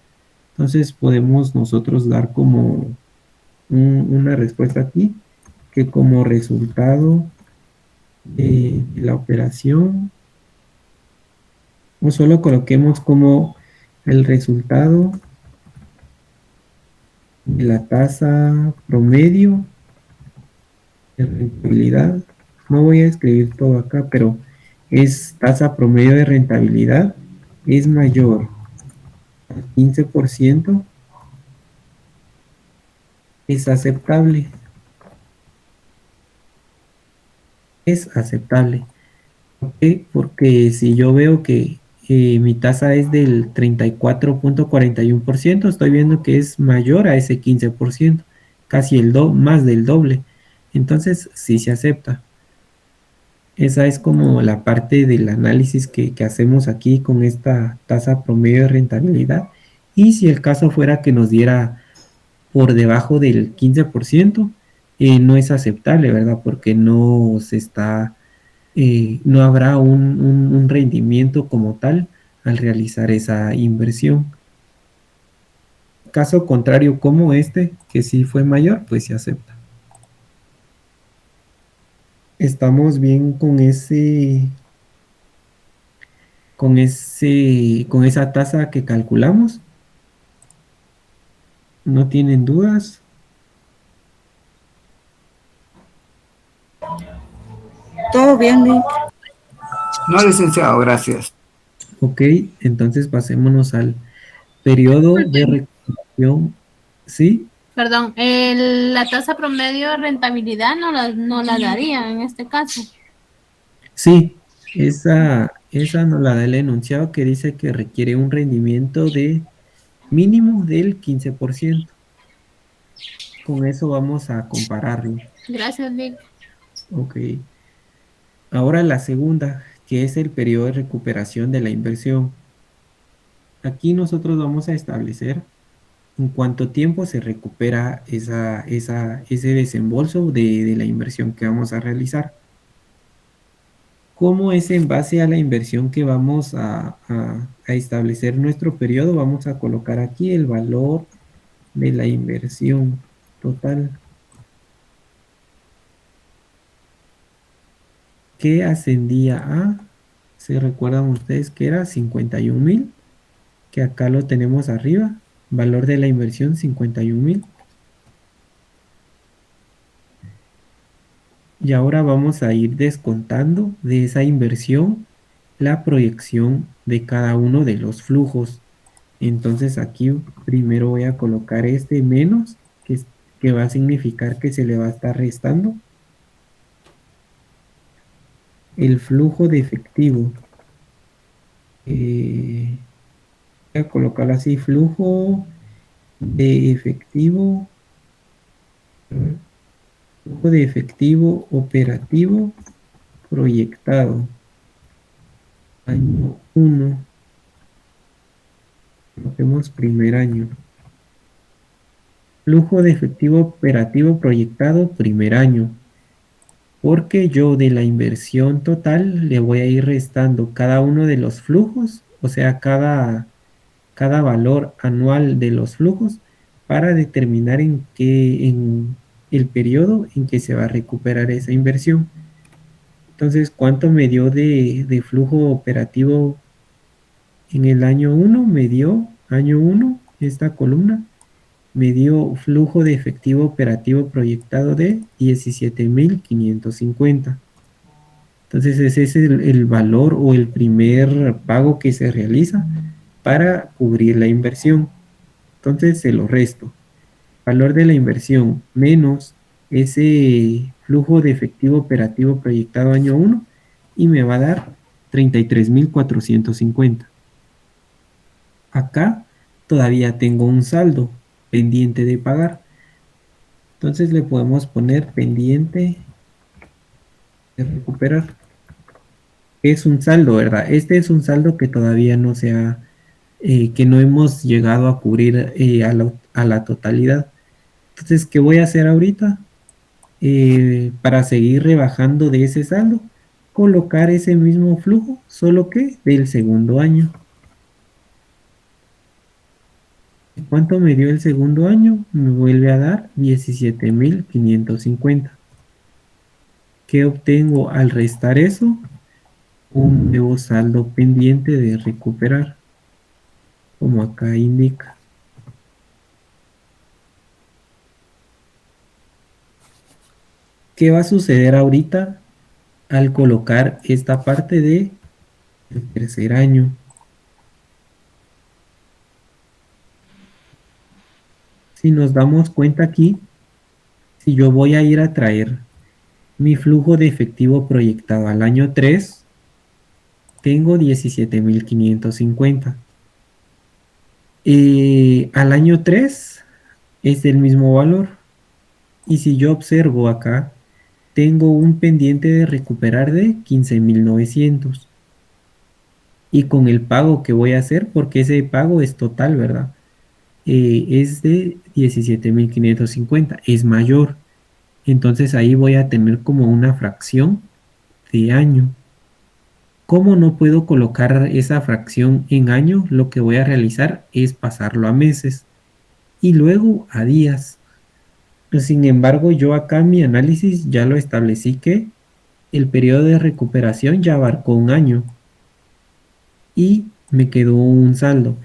Speaker 2: Entonces, podemos nosotros dar como una respuesta aquí, que como resultado de la operación, o solo coloquemos como el resultado de la tasa promedio de rentabilidad. No voy a escribir todo acá, pero es tasa promedio de rentabilidad es mayor al 15%, es aceptable. Es aceptable. ¿Por qué? Porque si yo veo que mi tasa es del 34.41%, estoy viendo que es mayor a ese 15%, casi más del doble. Entonces, sí se acepta. Esa es como la parte del análisis que hacemos aquí con esta tasa promedio de rentabilidad. Y si el caso fuera que nos diera por debajo del 15%, no es aceptable, ¿verdad? Porque no se está, no habrá un rendimiento como tal al realizar esa inversión. Caso contrario, como este, que sí fue mayor, pues se acepta. Estamos bien con con esa tasa que calculamos. ¿No tienen dudas?
Speaker 7: Todo bien, Nick.
Speaker 1: No, licenciado, gracias.
Speaker 2: Ok, entonces pasémonos al periodo de recuperación. ¿Sí?
Speaker 5: Perdón, la tasa promedio de rentabilidad no la daría en este caso.
Speaker 2: Sí, esa nos la da el enunciado que dice que requiere un rendimiento de mínimo del 15%. Con eso vamos a compararlo.
Speaker 5: Gracias, Vic.
Speaker 2: Ok. Ahora la segunda, que es el periodo de recuperación de la inversión. Aquí nosotros vamos a establecer en cuánto tiempo se recupera ese desembolso de la inversión que vamos a realizar. ¿Cómo es en base a la inversión que vamos a establecer nuestro periodo? Vamos a colocar aquí el valor de la inversión total, que ascendía a, ¿se recuerdan ustedes que era 51,000? Que acá lo tenemos arriba, valor de la inversión 51,000. Y ahora vamos a ir descontando de esa inversión la proyección de cada uno de los flujos. Entonces aquí primero voy a colocar este menos, que va a significar que se le va a estar restando el flujo de efectivo. Voy a colocarlo así, flujo de efectivo operativo proyectado. Año 1. Hacemos primer año. Flujo de efectivo operativo proyectado primer año. Porque yo de la inversión total le voy a ir restando cada uno de los flujos, o sea, cada valor anual de los flujos para determinar en el periodo en que se va a recuperar esa inversión. Entonces, ¿cuánto me dio de flujo operativo en el año 1? Me dio, año 1, esta columna, me dio flujo de efectivo operativo proyectado de 17,550. Entonces, ese es el valor o el primer pago que se realiza para cubrir la inversión. Entonces, se lo resto. Valor de la inversión menos ese flujo de efectivo operativo proyectado año 1 y me va a dar 33,450. Acá todavía tengo un saldo pendiente de pagar. Entonces le podemos poner pendiente de recuperar. Es un saldo, ¿verdad? Este es un saldo que todavía no se ha, que no hemos llegado a cubrir a la totalidad. Entonces, ¿qué voy a hacer ahorita? Para seguir rebajando de ese saldo, colocar ese mismo flujo, solo que del segundo año. ¿Cuánto me dio el segundo año? Me vuelve a dar 17.550. ¿Qué obtengo al restar eso? Un nuevo saldo pendiente de recuperar, como acá indica. ¿Qué va a suceder ahorita al colocar esta parte de el tercer año? Si nos damos cuenta aquí, si yo voy a ir a traer mi flujo de efectivo proyectado al año 3, tengo 17.550. Al año 3 es el mismo valor. Y si yo observo acá, tengo un pendiente de recuperar de 15.900. Y con el pago que voy a hacer, porque ese pago es total, ¿verdad? Es de 17.550, es mayor. Entonces ahí voy a tener como una fracción de año. Como no puedo colocar esa fracción en año, lo que voy a realizar es pasarlo a meses y luego a días. Sin embargo, yo acá en mi análisis ya lo establecí que el periodo de recuperación ya abarcó un año y me quedó un saldo.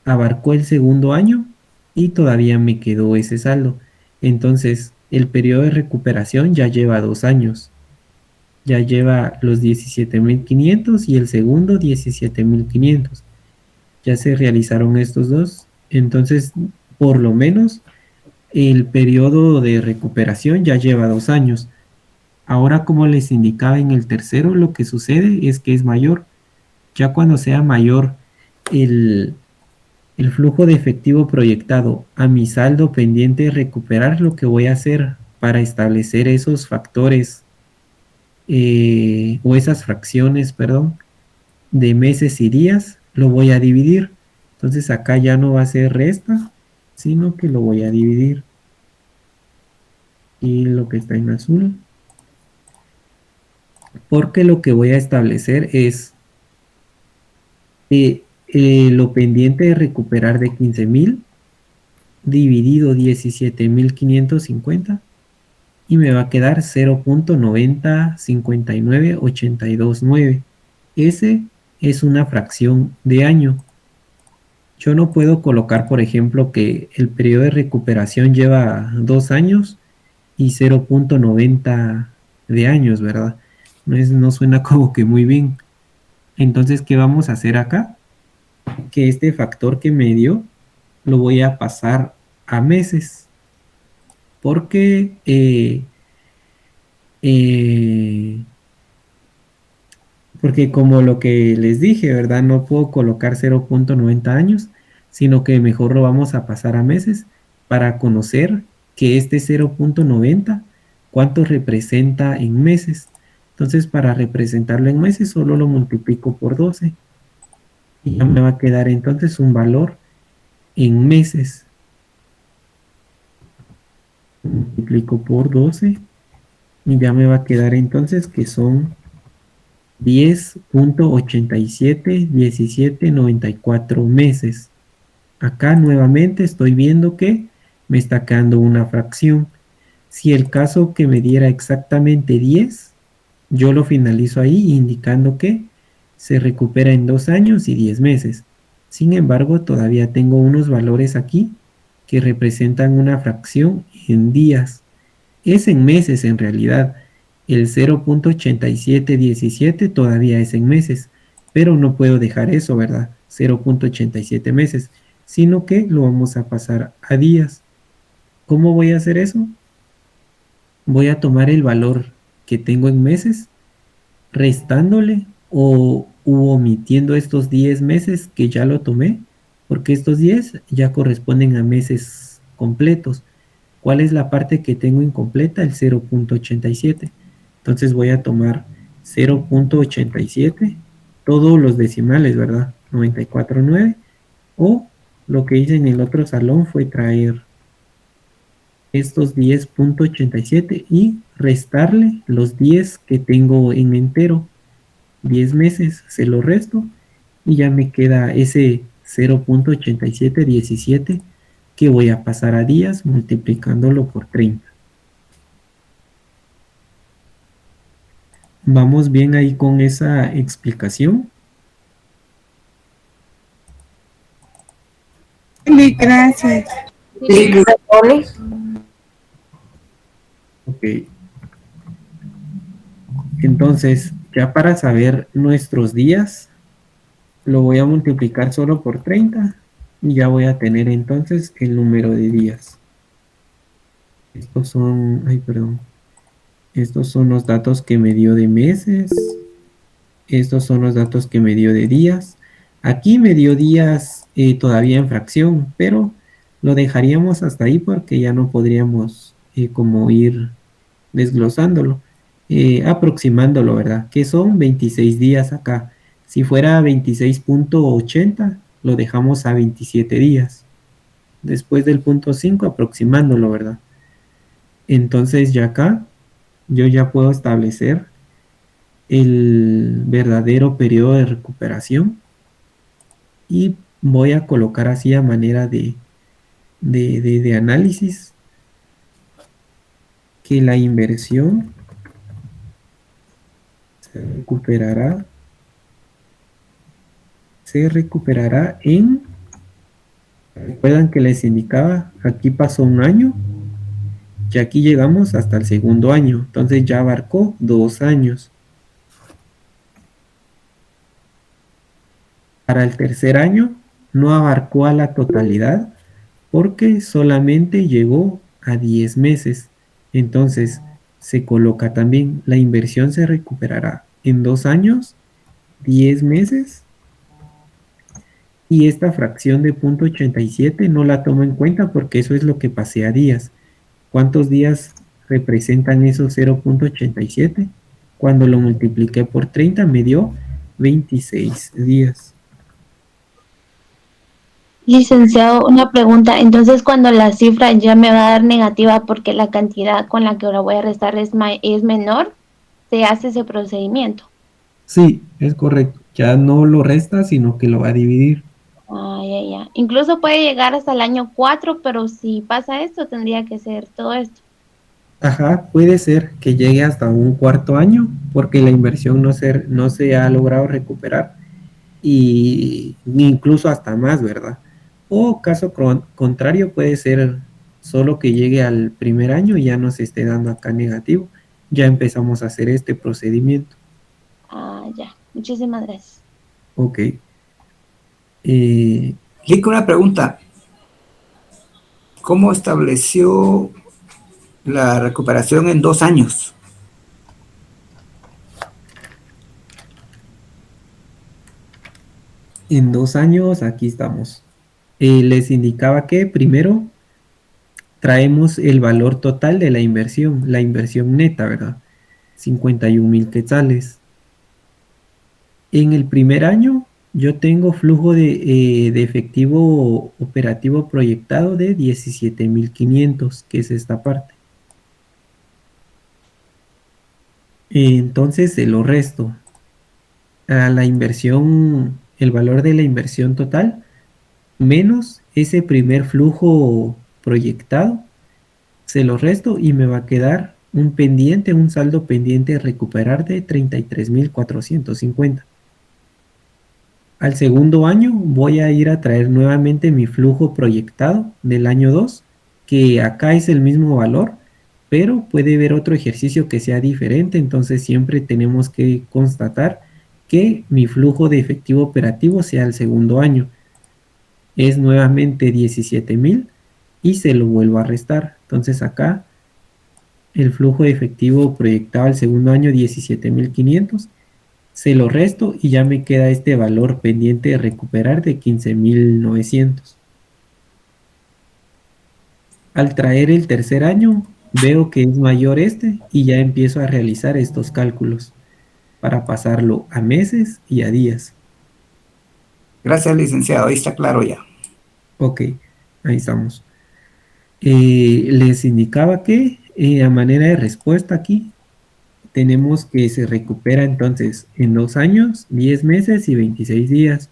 Speaker 2: Abarcó el segundo año y todavía me quedó ese saldo. Entonces, el periodo de recuperación ya lleva 2 años. Ya lleva los 17.500 y el segundo 17.500. Ya se realizaron estos dos. Entonces, por lo menos, el periodo de recuperación ya lleva 2 años. Ahora, como les indicaba en el tercero, lo que sucede es que es mayor. Ya cuando sea mayor el flujo de efectivo proyectado a mi saldo pendiente de recuperar, lo que voy a hacer para establecer esos factores o esas fracciones, perdón, de meses y días, lo voy a dividir. Entonces acá ya no va a ser resta, sino que lo voy a dividir. Y lo que está en azul. Porque lo que voy a establecer es lo pendiente de recuperar de 15.000 dividido 17.550 y me va a quedar 0.9059829. Ese es una fracción de año. Yo no puedo colocar, por ejemplo, que el periodo de recuperación lleva 2 años y 0.90 de años, ¿verdad? No suena como que muy bien. Entonces, ¿qué vamos a hacer acá? Que este factor que me dio lo voy a pasar a meses. Porque porque como lo que les dije, ¿verdad? No puedo colocar 0.90 años, sino que mejor lo vamos a pasar a meses para conocer que este 0.90, ¿cuánto representa en meses? Entonces, para representarlo en meses, solo lo multiplico por 12. Y ya me va a quedar entonces un valor en meses. Multiplico por 12 y ya me va a quedar entonces que son 10.871794 meses. Acá nuevamente estoy viendo que me está quedando una fracción. Si el caso que me diera exactamente 10, yo lo finalizo ahí indicando que se recupera en 2 años y 10 meses. Sin embargo, todavía tengo unos valores aquí que representan una fracción en días. Es en meses en realidad. El 0.8717 todavía es en meses, pero no puedo dejar eso, ¿verdad? 0.87 meses, sino que lo vamos a pasar a días. ¿Cómo voy a hacer eso? Voy a tomar el valor que tengo en meses, restándole u omitiendo estos 10 meses que ya lo tomé, porque estos 10 ya corresponden a meses completos. ¿Cuál es la parte que tengo incompleta? El 0.87. Entonces voy a tomar 0.87, todos los decimales, ¿verdad? 94.9. O lo que hice en el otro salón fue traer estos 10.87 y restarle los 10 que tengo en entero. 10 meses, se lo resto y ya me queda ese 0.8717 que voy a pasar a días multiplicándolo por 30. ¿Vamos bien ahí con esa explicación?
Speaker 7: Lick, gracias.
Speaker 3: Lick, Tony.
Speaker 2: Ok. Entonces, ya para saber nuestros días, lo voy a multiplicar solo por 30 y ya voy a tener entonces el número de días. Estos son, ay, perdón. Estos son los datos que me dio de meses. Estos son los datos que me dio de días. Aquí me dio días todavía en fracción, pero lo dejaríamos hasta ahí porque ya no podríamos como ir desglosándolo, aproximándolo, ¿verdad? Que son 26 días acá. Si fuera 26.80, lo dejamos a 27 días. Después del punto 5, aproximándolo, ¿verdad? Entonces ya acá, yo ya puedo establecer el verdadero periodo de recuperación y voy a colocar así a manera de análisis que la inversión se recuperará en, recuerdan que les indicaba, aquí pasó un año y aquí llegamos hasta el segundo año, entonces ya abarcó 2 años. Para el tercer año no abarcó a la totalidad porque solamente llegó a 10 meses. Entonces se coloca también, la inversión se recuperará en 2 años, 10 meses, y esta fracción de 0.87 no la tomo en cuenta porque eso es lo que pasé a días. ¿Cuántos días representan esos 0.87? Cuando lo multipliqué por 30 me dio 26 días.
Speaker 8: Licenciado, una pregunta. Entonces, cuando la cifra ya me va a dar negativa porque la cantidad con la que ahora voy a restar es menor, se hace ese procedimiento.
Speaker 2: Sí, es correcto. Ya no lo resta, sino que lo va a dividir.
Speaker 8: Ah, ya. Incluso puede llegar hasta el año 4, pero si pasa esto, tendría que ser todo esto.
Speaker 2: Ajá, puede ser que llegue hasta un cuarto año porque la inversión no se ha logrado recuperar y incluso hasta más, ¿verdad? O caso contrario puede ser solo que llegue al primer año y ya nos esté dando acá negativo. Ya empezamos a hacer este procedimiento.
Speaker 8: Ah, ya. Muchísimas gracias.
Speaker 2: Ok.
Speaker 1: Lick, una pregunta. ¿Cómo estableció la recuperación en 2 años?
Speaker 2: En 2 años, aquí estamos. Les indicaba que primero traemos el valor total de la inversión neta, ¿verdad? 51,000 quetzales. En el primer año yo tengo flujo de efectivo operativo proyectado de 17,500, que es esta parte. Entonces se lo resto a la inversión, el valor de la inversión total, menos ese primer flujo proyectado, se lo resto y me va a quedar un saldo pendiente a recuperar de 33,450. Al segundo año voy a ir a traer nuevamente mi flujo proyectado del año 2, que acá es el mismo valor, pero puede haber otro ejercicio que sea diferente, entonces siempre tenemos que constatar que mi flujo de efectivo operativo sea el segundo año. Es nuevamente 17,000 y se lo vuelvo a restar. Entonces acá el flujo de efectivo proyectado al segundo año 17,500. Se lo resto y ya me queda este valor pendiente de recuperar de 15,900. Al traer el tercer año, veo que es mayor este y ya empiezo a realizar estos cálculos para pasarlo a meses y a días.
Speaker 1: Gracias, licenciado. Ahí está claro ya.
Speaker 2: Ok, ahí estamos. Les indicaba que a manera de respuesta aquí tenemos que se recupera entonces en 2 años, 10 meses y 26 días.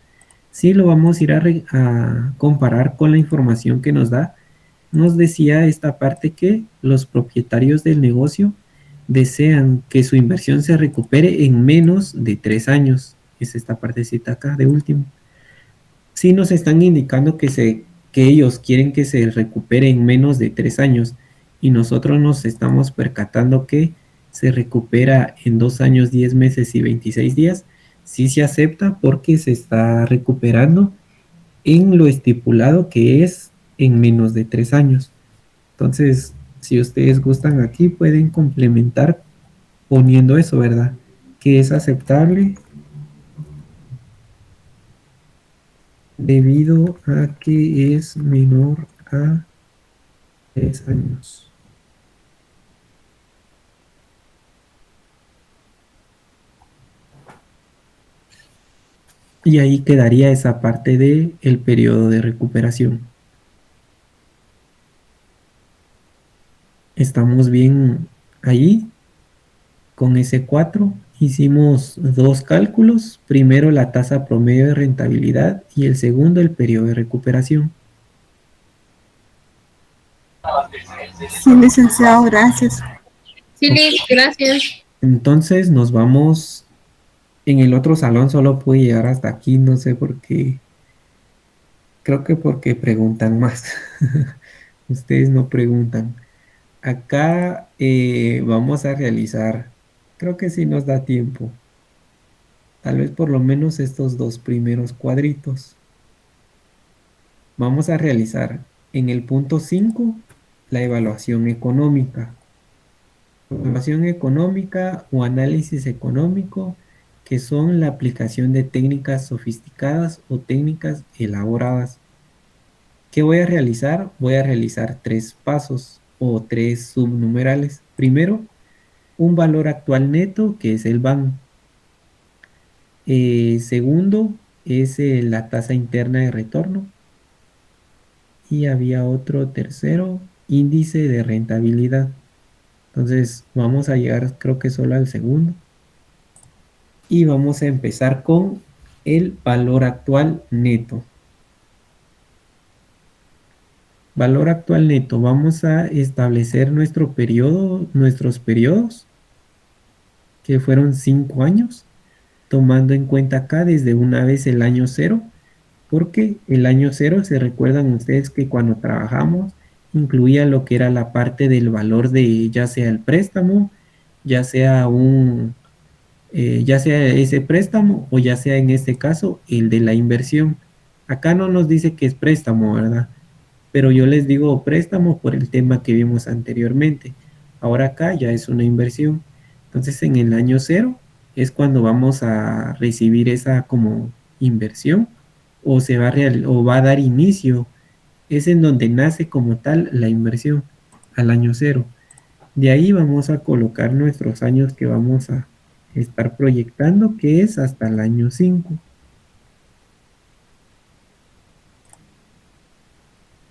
Speaker 2: Si lo vamos a ir a comparar con la información que nos da, nos decía esta parte que los propietarios del negocio desean que su inversión se recupere en menos de 3 años. Es esta partecita acá de último. Sí nos están indicando que ellos quieren que se recupere en menos de 3 años y nosotros nos estamos percatando que se recupera en 2 años, 10 meses y 26 días. Sí se acepta porque se está recuperando en lo estipulado que es en menos de 3 años. Entonces, si ustedes gustan aquí, pueden complementar poniendo eso, ¿verdad? Que es aceptable debido a que es menor a 3 años. Y ahí quedaría esa parte de el periodo de recuperación. Estamos bien ahí. Con ese 4 hicimos 2 cálculos. Primero la tasa promedio de rentabilidad y el segundo el periodo de recuperación.
Speaker 7: Sí, licenciado, gracias.
Speaker 5: Sí, Liz, gracias.
Speaker 2: Entonces nos vamos. En el otro salón solo pude llegar hasta aquí, no sé por qué. Creo que porque preguntan más. Ustedes no preguntan. Acá vamos a realizar, creo que sí nos da tiempo. Tal vez por lo menos estos 2 primeros cuadritos. Vamos a realizar en el punto 5 la evaluación económica. Evaluación económica o análisis económico, que son la aplicación de técnicas sofisticadas o técnicas elaboradas. ¿Qué voy a realizar? Voy a realizar 3 pasos o 3 subnumerales. Primero, un valor actual neto, que es el BAN. Segundo, es la tasa interna de retorno. Y había otro tercero, índice de rentabilidad. Entonces, vamos a llegar, creo que solo al segundo. Y vamos a empezar con el valor actual neto. Valor actual neto. Vamos a establecer nuestros periodos, que fueron 5 años, tomando en cuenta acá desde una vez el año 0, porque el año 0, se recuerdan ustedes que cuando trabajamos, incluía lo que era la parte del valor de ya sea el préstamo, ya sea ya sea ese préstamo o ya sea en este caso el de la inversión. Acá no nos dice que es préstamo, ¿verdad? Pero yo les digo préstamo por el tema que vimos anteriormente. Ahora acá ya es una inversión. Entonces en el año 0 es cuando vamos a recibir esa como inversión o o va a dar inicio. Es en donde nace como tal la inversión al año 0. De ahí vamos a colocar nuestros años que vamos a estar proyectando, que es hasta el año 5.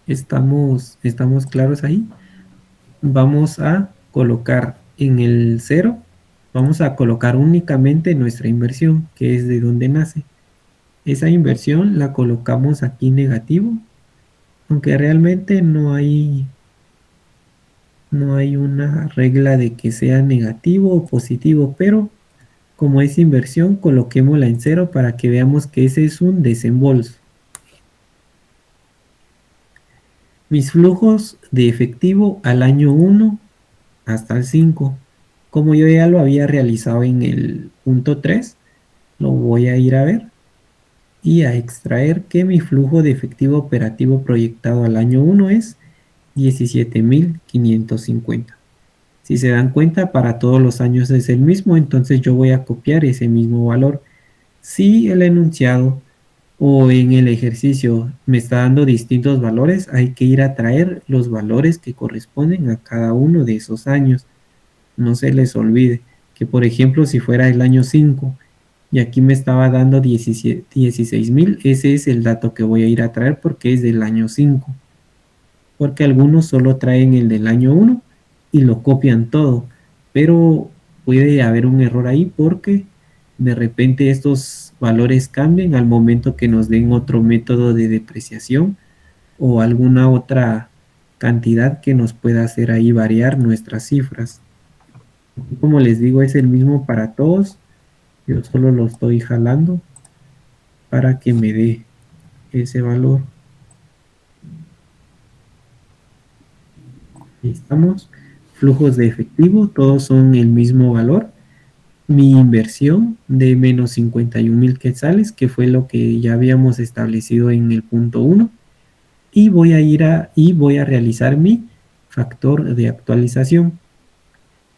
Speaker 2: ¿Estamos claros ahí? Vamos a colocar en el 0, vamos a colocar únicamente nuestra inversión, que es de donde nace. Esa inversión la colocamos aquí negativo, aunque realmente no hay una regla de que sea negativo o positivo, pero como es inversión, coloquémosla en 0 para que veamos que ese es un desembolso. Mis flujos de efectivo al año 1 hasta el 5. Como yo ya lo había realizado en el punto 3, lo voy a ir a ver y a extraer que mi flujo de efectivo operativo proyectado al año 1 es 17,550. Si se dan cuenta, para todos los años es el mismo, entonces yo voy a copiar ese mismo valor. Si el enunciado o en el ejercicio me está dando distintos valores, hay que ir a traer los valores que corresponden a cada uno de esos años. No se les olvide que, por ejemplo, si fuera el año 5 y aquí me estaba dando 16,000, ese es el dato que voy a ir a traer porque es del año 5. Porque algunos solo traen el del año 1 y lo copian todo, pero puede haber un error ahí porque de repente estos valores cambian al momento que nos den otro método de depreciación o alguna otra cantidad que nos pueda hacer ahí variar nuestras cifras. Como les digo, es el mismo para todos. Yo solo lo estoy jalando para que me dé ese valor. Ahí estamos. Flujos de efectivo, todos son el mismo valor. Mi inversión de menos 51,000 quetzales, que fue lo que ya habíamos establecido en el punto 1. Y voy a realizar mi factor de actualización.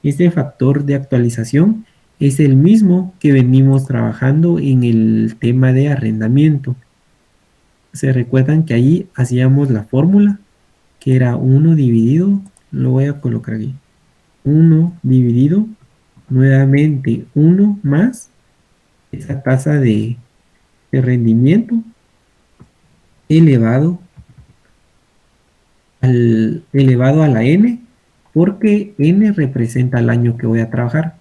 Speaker 2: Este factor de actualización es el mismo que venimos trabajando en el tema de arrendamiento. Se recuerdan que ahí hacíamos la fórmula que era 1 dividido, lo voy a colocar aquí, 1 dividido, nuevamente 1 más esa tasa de rendimiento elevado a la n, porque n representa el año que voy a trabajar.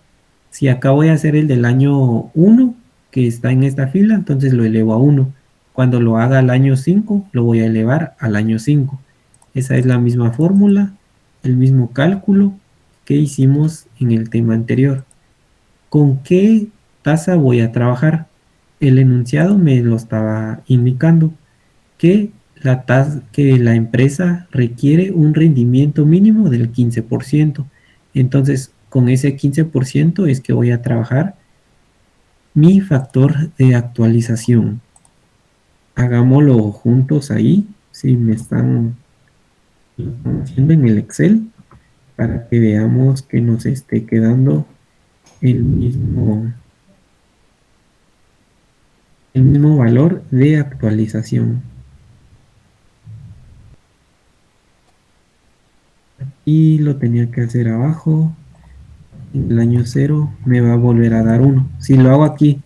Speaker 2: Si acá voy a hacer el del año 1, que está en esta fila, entonces lo elevo a 1. Cuando lo haga al año 5, lo voy a elevar al año 5. Esa es la misma fórmula, el mismo cálculo que hicimos en el tema anterior. ¿Con qué tasa voy a trabajar? El enunciado me lo estaba indicando, que la empresa requiere un rendimiento mínimo del 15%. Entonces, con ese 15% es que voy a trabajar mi factor de actualización. Hagámoslo juntos ahí, si me están haciendo en el Excel, para que veamos que nos esté quedando el mismo valor de actualización. Y lo tenía que hacer abajo. En el año 0 me va a volver a dar 1. Si lo hago aquí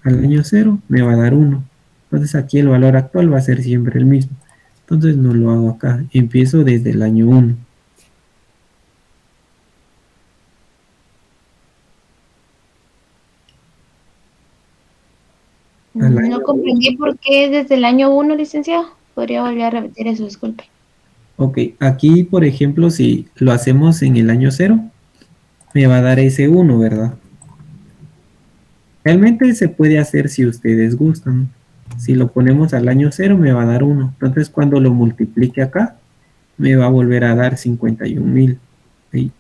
Speaker 2: al año 0 me va a dar 1. Entonces aquí el valor actual va a ser siempre el mismo. Entonces no lo hago acá. Empiezo desde el año 1.
Speaker 8: No comprendí por qué desde el año 1, licenciado. ¿Podría volver a repetir eso? Disculpe.
Speaker 2: Ok, aquí por ejemplo, si lo hacemos en el año 0, me va a dar ese 1, ¿verdad? Realmente se puede hacer si ustedes gustan. Si lo ponemos al año 0, me va a dar 1. Entonces cuando lo multiplique acá, me va a volver a dar 51,000. ¿Sí?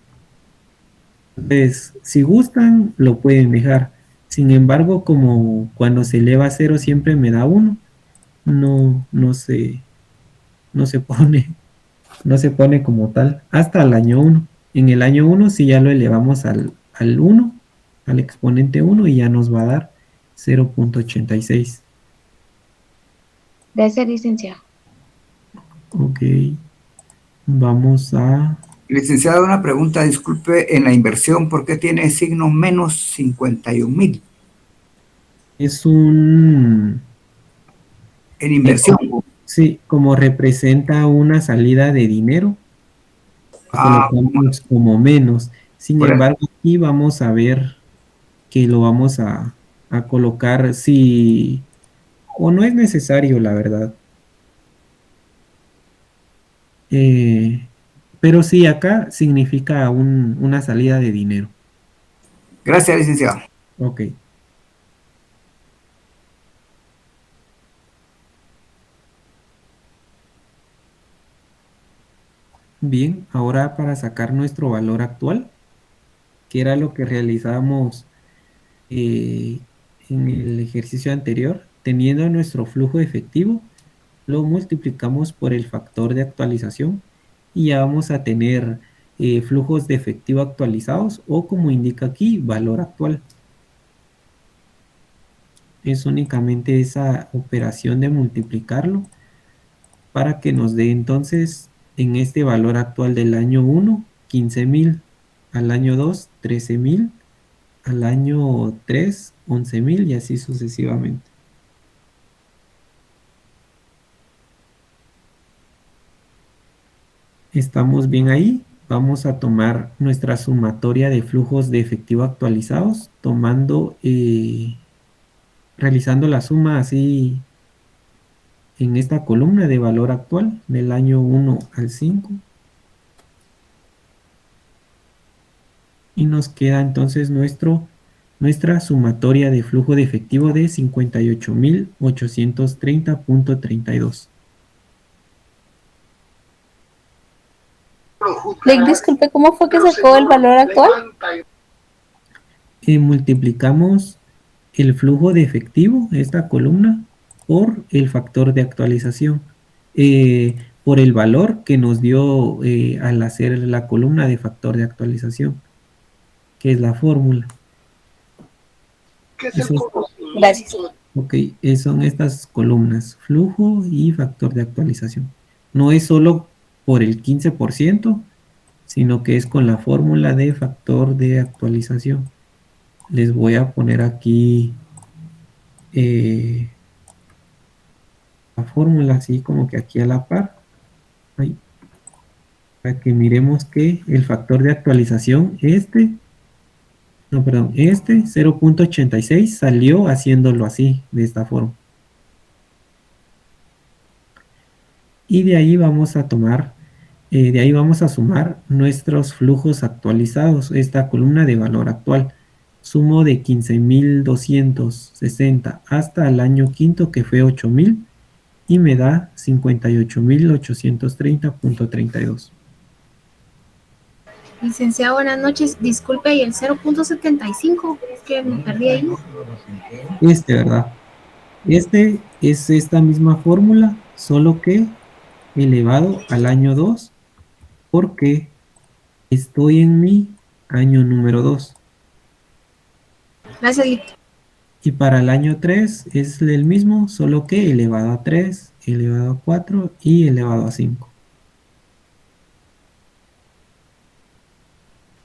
Speaker 2: Entonces, si gustan, lo pueden dejar. Sin embargo, como cuando se eleva a 0 siempre me da 1, no se pone como tal hasta el año 1. En el año 1 si ya lo elevamos al 1, al exponente 1, y ya nos va a dar 0.86.
Speaker 8: Gracias, licenciado.
Speaker 2: Ok. Vamos a...
Speaker 1: Licenciado, una pregunta, disculpe, en la inversión, ¿por qué tiene signo menos 51,000?
Speaker 2: Es un...
Speaker 1: En inversión.
Speaker 2: Sí, como representa una salida de dinero, colocamos como menos. Sin embargo, aquí vamos a ver que lo vamos a colocar si... o no es necesario, la verdad. Pero sí, acá significa una salida de dinero.
Speaker 1: Gracias, licenciado.
Speaker 2: Ok. Bien, ahora para sacar nuestro valor actual, que era lo que realizábamos en el ejercicio anterior, teniendo nuestro flujo efectivo, lo multiplicamos por el factor de actualización y ya vamos a tener flujos de efectivo actualizados, o como indica aquí, valor actual. Es únicamente esa operación de multiplicarlo para que nos dé entonces en este valor actual del año 1, 15,000, al año 2, 13,000, al año 3, 11,000 y así sucesivamente. ¿Estamos bien ahí? Vamos a tomar nuestra sumatoria de flujos de efectivo actualizados, realizando la suma así en esta columna de valor actual del año 1 al 5. Y nos queda entonces nuestra sumatoria de flujo de efectivo de 58,830,32.
Speaker 9: Disculpe, ¿cómo fue que sacó el valor actual?
Speaker 2: Multiplicamos el flujo de efectivo, esta columna, por el factor de actualización, por el valor que nos dio al hacer la columna de factor de actualización, que es la fórmula.
Speaker 9: Gracias.
Speaker 2: Ok, son estas columnas, flujo y factor de actualización. No es solo por el 15%, sino que es con la fórmula de factor de actualización. Les voy a poner aquí la fórmula así como que aquí a la par. Ahí, para que miremos que el factor de actualización, este 0,86 salió haciéndolo así, de esta forma. Y de ahí vamos a sumar nuestros flujos actualizados, esta columna de valor actual. Sumo de 15,260 hasta el año quinto, que fue 8,000, y me da 58,830,32.
Speaker 5: Licenciado, buenas noches. Disculpe, ¿y el 0,75? Es que me perdí ahí.
Speaker 2: ¿Verdad? Este es esta misma fórmula, solo que elevado al año 2, porque estoy en mi año número 2.
Speaker 5: Gracias.
Speaker 2: Y para el año 3 es el mismo, solo que elevado a 3, elevado a 4 y elevado a 5.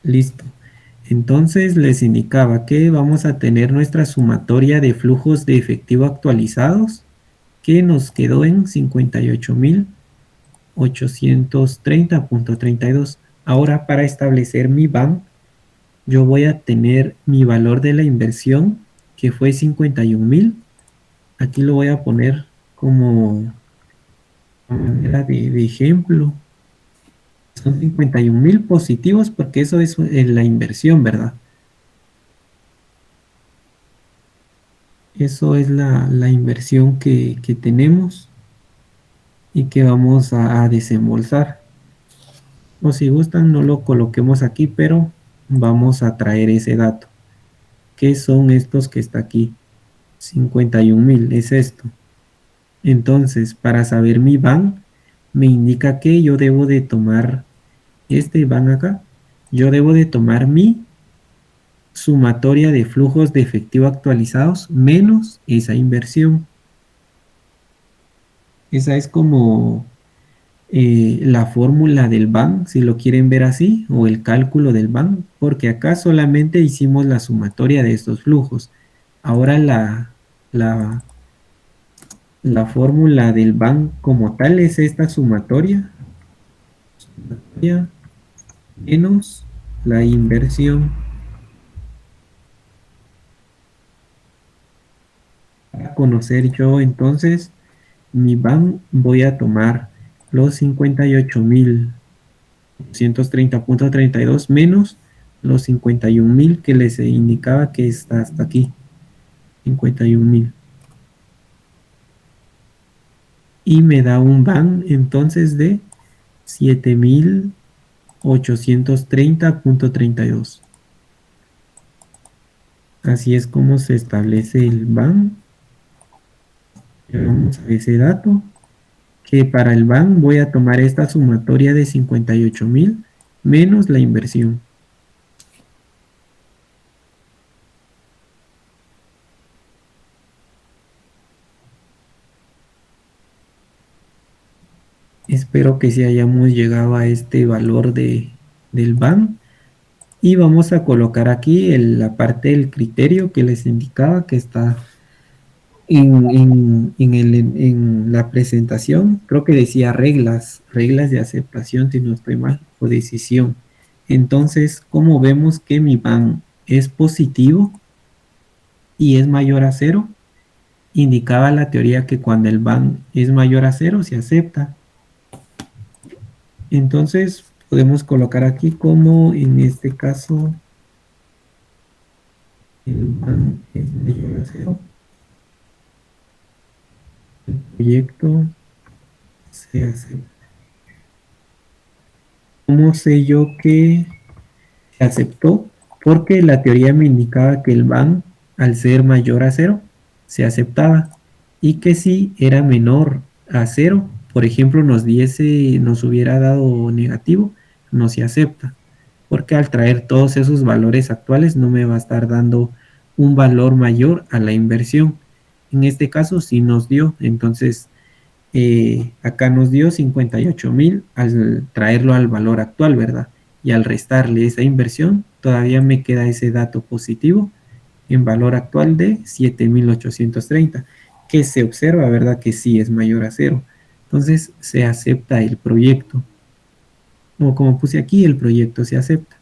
Speaker 2: Listo. Entonces les indicaba que vamos a tener nuestra sumatoria de flujos de efectivo actualizados, que nos quedó en 58,830,32. Ahora, para establecer mi BAN, yo voy a tener mi valor de la inversión, que fue 51,000. Aquí lo voy a poner como manera de ejemplo. Son 51,000 positivos porque eso es la inversión, ¿verdad? Eso es la inversión que tenemos y que vamos a desembolsar. O si gustan, no lo coloquemos aquí, pero vamos a traer ese dato. ¿Qué son estos que está aquí? 51,000, es esto. Entonces, para saber mi BAN, me indica que yo debo de tomar este BAN acá. Yo debo de tomar mi sumatoria de flujos de efectivo actualizados menos esa inversión. Esa es como la fórmula del BAN, si lo quieren ver así, o el cálculo del BAN, porque acá solamente hicimos la sumatoria de estos flujos. Ahora la fórmula del BAN como tal es esta sumatoria menos la inversión. Para conocer yo entonces mi BAN, voy a tomar los 58,230,32 menos los 51,000 que les indicaba que está hasta aquí. 51,000. Y me da un BAN entonces de 7,830,32. Así es como se establece el BAN. Vamos a ese dato, que para el BAN voy a tomar esta sumatoria de 58,000 menos la inversión. Espero que sí hayamos llegado a este valor del BAN. Y vamos a colocar aquí la parte del criterio que les indicaba que está en la presentación. Creo que decía reglas de aceptación, si no estoy mal, o decisión. Entonces, como vemos que mi BAN es positivo y es mayor a 0, indicaba la teoría que cuando el BAN es mayor a 0 se acepta. Entonces podemos colocar aquí como en este caso el BAN es mayor a 0. El proyecto se acepta. ¿Cómo sé yo que se aceptó? Porque la teoría me indicaba que el BAN, al ser mayor a 0, se aceptaba, y que si era menor a 0, por ejemplo, nos hubiera dado negativo, no se acepta, porque al traer todos esos valores actuales no me va a estar dando un valor mayor a la inversión. En este caso sí nos dio, entonces acá nos dio 58,000 al traerlo al valor actual, ¿verdad? Y al restarle esa inversión, todavía me queda ese dato positivo en valor actual de 7,830, que se observa, ¿verdad? Que sí es mayor a 0. Entonces se acepta el proyecto. O como puse aquí, el proyecto se acepta.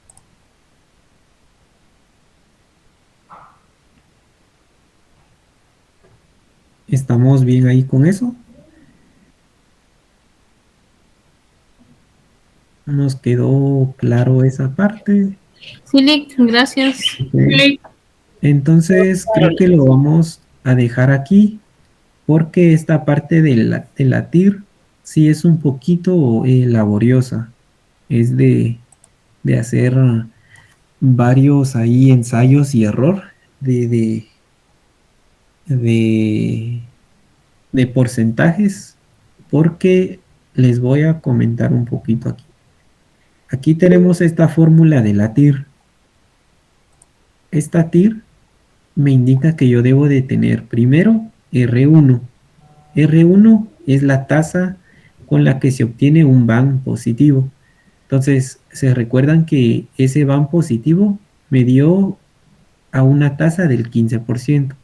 Speaker 2: ¿Estamos bien ahí con eso? ¿Nos quedó claro esa parte?
Speaker 5: Sí, Lick, gracias.
Speaker 2: Okay. Entonces creo que lo vamos a dejar aquí, porque esta parte de la TIR sí es un poquito laboriosa. Es de hacer varios ahí ensayos y error de porcentajes, porque les voy a comentar un poquito aquí. Aquí tenemos esta fórmula de la TIR. Esta TIR me indica que yo debo de tener primero R1. R1 es la tasa con la que se obtiene un BAN positivo. Entonces, se recuerdan que ese BAN positivo me dio a una tasa del 15%.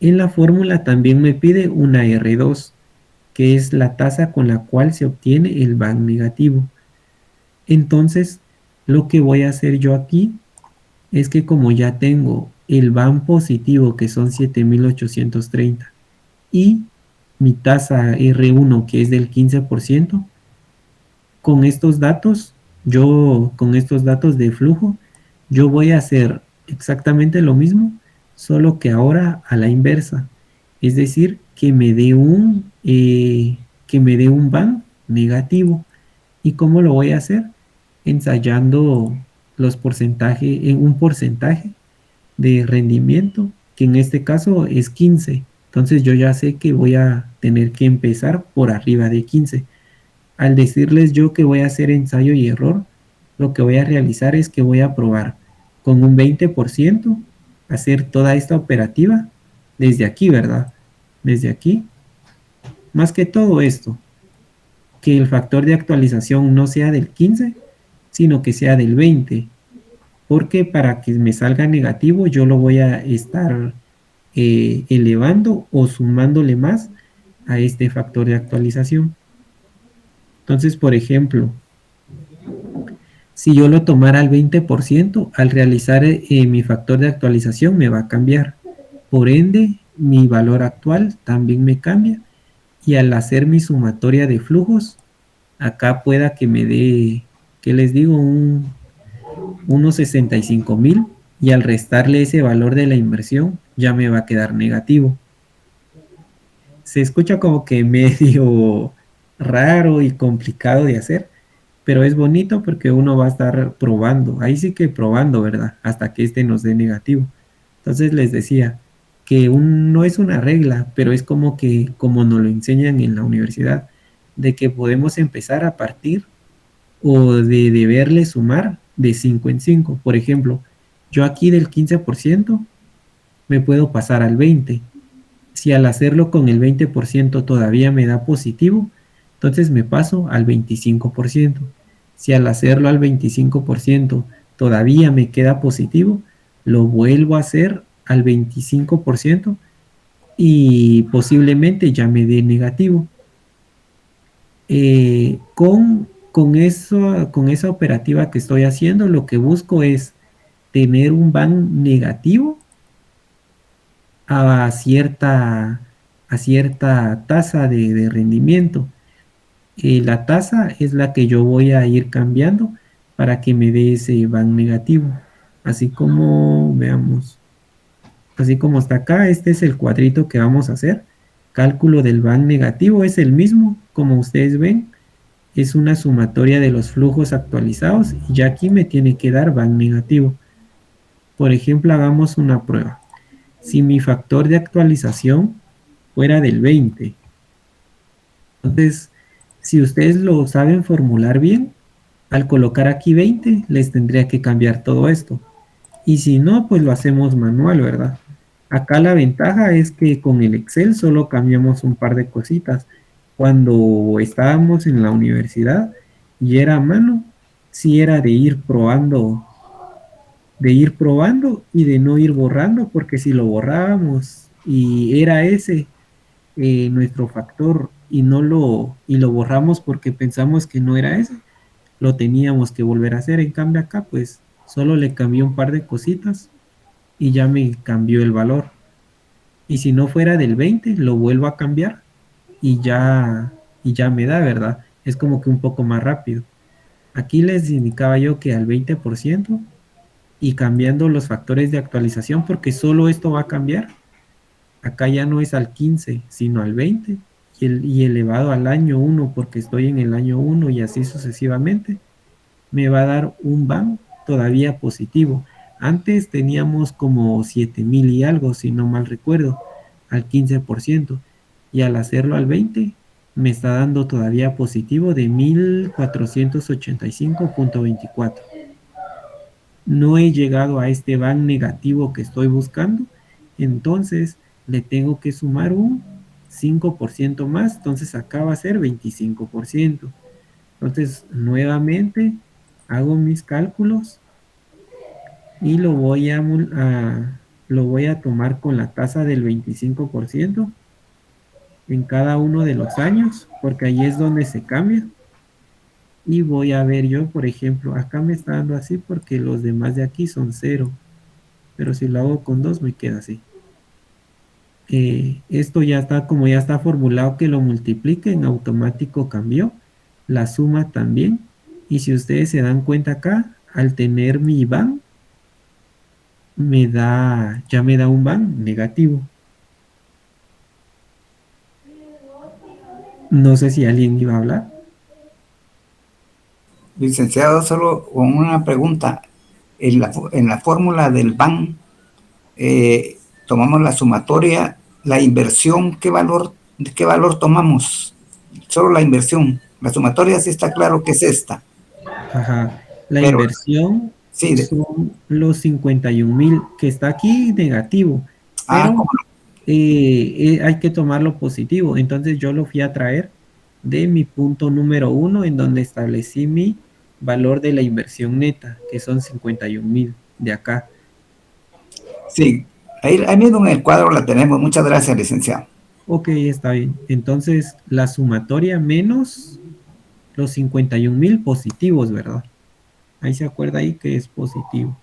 Speaker 2: En la fórmula también me pide una R2, que es la tasa con la cual se obtiene el BAN negativo. Entonces, lo que voy a hacer yo aquí es que, como ya tengo el BAN positivo, que son 7,830, y mi tasa R1, que es del 15%, con estos datos de flujo, yo voy a hacer exactamente lo mismo, solo que ahora a la inversa. Es decir, que me dé un BAN negativo. ¿Y cómo lo voy a hacer? Ensayando los porcentajes, en un porcentaje de rendimiento, que en este caso es 15. Entonces yo ya sé que voy a tener que empezar por arriba de 15. Al decirles yo que voy a hacer ensayo y error, lo que voy a realizar es que voy a probar con un 20%, hacer toda esta operativa desde aquí, ¿verdad? Desde aquí. Más que todo esto, que el factor de actualización no sea del 15, sino que sea del 20, porque para que me salga negativo yo lo voy a estar elevando o sumándole más a este factor de actualización. Entonces, por ejemplo, si yo lo tomara al 20%, al realizar mi factor de actualización me va a cambiar. Por ende, mi valor actual también me cambia, y al hacer mi sumatoria de flujos, acá pueda que me dé, ¿qué les digo? Unos 65,000, y al restarle ese valor de la inversión ya me va a quedar negativo. Se escucha como que medio raro y complicado de hacer, pero es bonito porque uno va a estar probando, ahí sí que probando, ¿verdad? Hasta que este nos dé negativo. Entonces les decía que no es una regla, pero es como nos lo enseñan en la universidad, de que podemos empezar a partir o de deberle sumar de 5 en 5. Por ejemplo, yo aquí del 15% me puedo pasar al 20%. Si al hacerlo con el 20% todavía me da positivo, Entonces me paso al 25%. Si al hacerlo al 25% todavía me queda positivo, lo vuelvo a hacer al 25% y posiblemente ya me dé negativo. Con esa operativa que estoy haciendo, lo que busco es tener un ban negativo a cierta tasa de rendimiento. La tasa es la que yo voy a ir cambiando para que me dé ese ban negativo. Así como, veamos, así como está acá, este es el cuadrito que vamos a hacer. Cálculo del ban negativo es el mismo, como ustedes ven, es una sumatoria de los flujos actualizados y ya aquí me tiene que dar ban negativo. Por ejemplo, hagamos una prueba. Si mi factor de actualización fuera del 20, entonces, si ustedes lo saben formular bien, al colocar aquí 20, les tendría que cambiar todo esto. Y si no, pues lo hacemos manual, ¿verdad? Acá la ventaja es que con el Excel solo cambiamos un par de cositas. Cuando estábamos en la universidad y era a mano, sí era de ir probando y de no ir borrando, porque si lo borrábamos y era ese nuestro factor y lo borramos porque pensamos que no era ese, lo teníamos que volver a hacer. En cambio acá pues solo le cambié un par de cositas y ya me cambió el valor. Y si no fuera del 20, lo vuelvo a cambiar y ya me da, ¿verdad? Es como que un poco más rápido. Aquí les indicaba yo que al 20% y cambiando los factores de actualización, porque solo esto va a cambiar. Acá ya no es al 15, sino al 20 y elevado al año 1, porque estoy en el año 1 y así sucesivamente, me va a dar un ban todavía positivo. Antes teníamos como 7,000 y algo, si no mal recuerdo, al 15%, y al hacerlo al 20 me está dando todavía positivo de 1485.24. No he llegado a este ban negativo que estoy buscando, entonces le tengo que sumar un 5% más, entonces acá va a ser 25%. Entonces nuevamente hago mis cálculos y lo voy a tomar con la tasa del 25% en cada uno de los años, porque ahí es donde se cambia. Y voy a ver yo, por ejemplo, acá me está dando así porque los demás de aquí son 0, pero si lo hago con 2 me queda así. Esto ya está, como ya está formulado que lo multiplique, en automático cambió, la suma también, y si ustedes se dan cuenta acá, al tener mi ban, ya me da un ban negativo. No sé si alguien iba a hablar.
Speaker 1: Licenciado, solo con una pregunta. En la fórmula del BAN, tomamos la sumatoria, la inversión, ¿de qué valor tomamos? Solo la inversión. La sumatoria sí está claro que es esta.
Speaker 2: Ajá. La
Speaker 1: Pero,
Speaker 2: inversión
Speaker 1: sí,
Speaker 2: son los 51,000, que está aquí negativo, pero hay que tomarlo positivo. Entonces yo lo fui a traer de mi punto número 1, en donde establecí mi valor de la inversión neta, que son 51,000 de acá.
Speaker 1: Sí, ahí mismo en el cuadro la tenemos. Muchas gracias, licenciado.
Speaker 2: Ok, está bien. Entonces la sumatoria menos los 51,000 positivos, ¿verdad? Ahí se acuerda ahí que es positivo.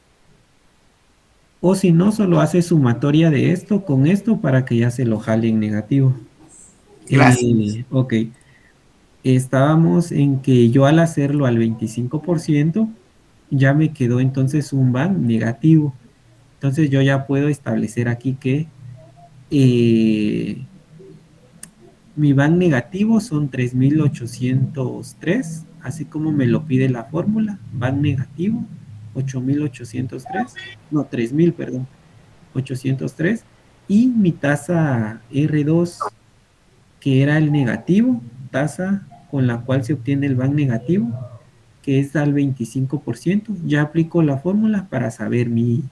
Speaker 2: O si no, solo hace sumatoria de esto con esto para que ya se lo jale en negativo.
Speaker 1: Gracias.
Speaker 2: Ok. Estábamos en que yo al hacerlo al 25%, ya me quedó entonces un ban negativo. Entonces yo ya puedo establecer aquí que mi ban negativo son 3,803, así como me lo pide la fórmula. Ban negativo 8,803, no, 3,000, perdón, 803. Y mi tasa R2, que era el negativo, tasa con la cual se obtiene el ban negativo, que es al 25%. Ya aplico la fórmula para saber mi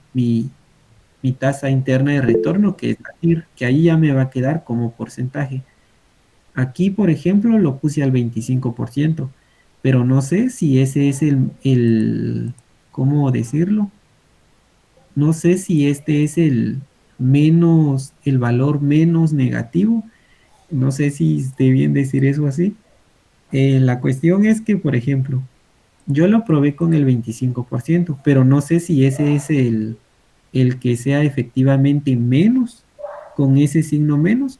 Speaker 2: tasa interna de retorno, que es la TIR, que ahí ya me va a quedar como porcentaje. Aquí, por ejemplo, lo puse al 25%, pero no sé si ese es ¿cómo decirlo? No sé si este es el valor menos negativo. No sé si esté bien decir eso así. La cuestión es que, por ejemplo, yo lo probé con el 25%, pero no sé si ese es el que sea efectivamente menos, con ese signo menos,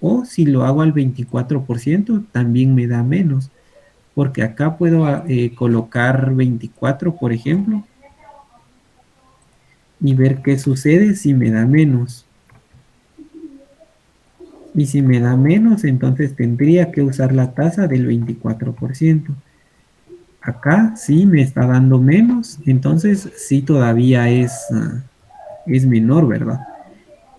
Speaker 2: o si lo hago al 24%, también me da menos, porque acá puedo colocar 24, por ejemplo, y ver qué sucede si me da menos. Y si me da menos, entonces tendría que usar la tasa del 24%. Acá sí me está dando menos, entonces sí todavía es menor, ¿verdad?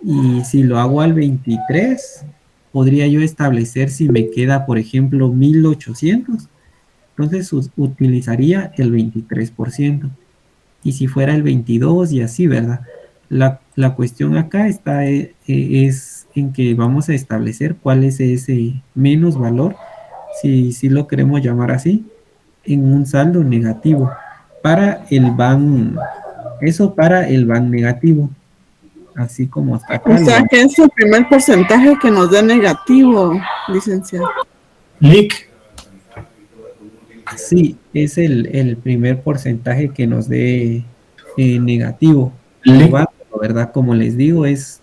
Speaker 2: Y si lo hago al 23, podría yo establecer si me queda, por ejemplo, 1800, entonces utilizaría el 23%. Y si fuera el 22 y así, ¿verdad? La cuestión acá está, es en que vamos a establecer cuál es ese menos valor, si lo queremos llamar así, en un saldo negativo para el van, eso para el van negativo, así como hasta
Speaker 7: O
Speaker 2: acá.
Speaker 7: sea que es el primer porcentaje que nos da negativo, licenciado.
Speaker 10: Lick,
Speaker 2: Sí, es el primer porcentaje que nos dé negativo.
Speaker 10: Lick.
Speaker 2: Probando, ¿verdad? Como les digo, es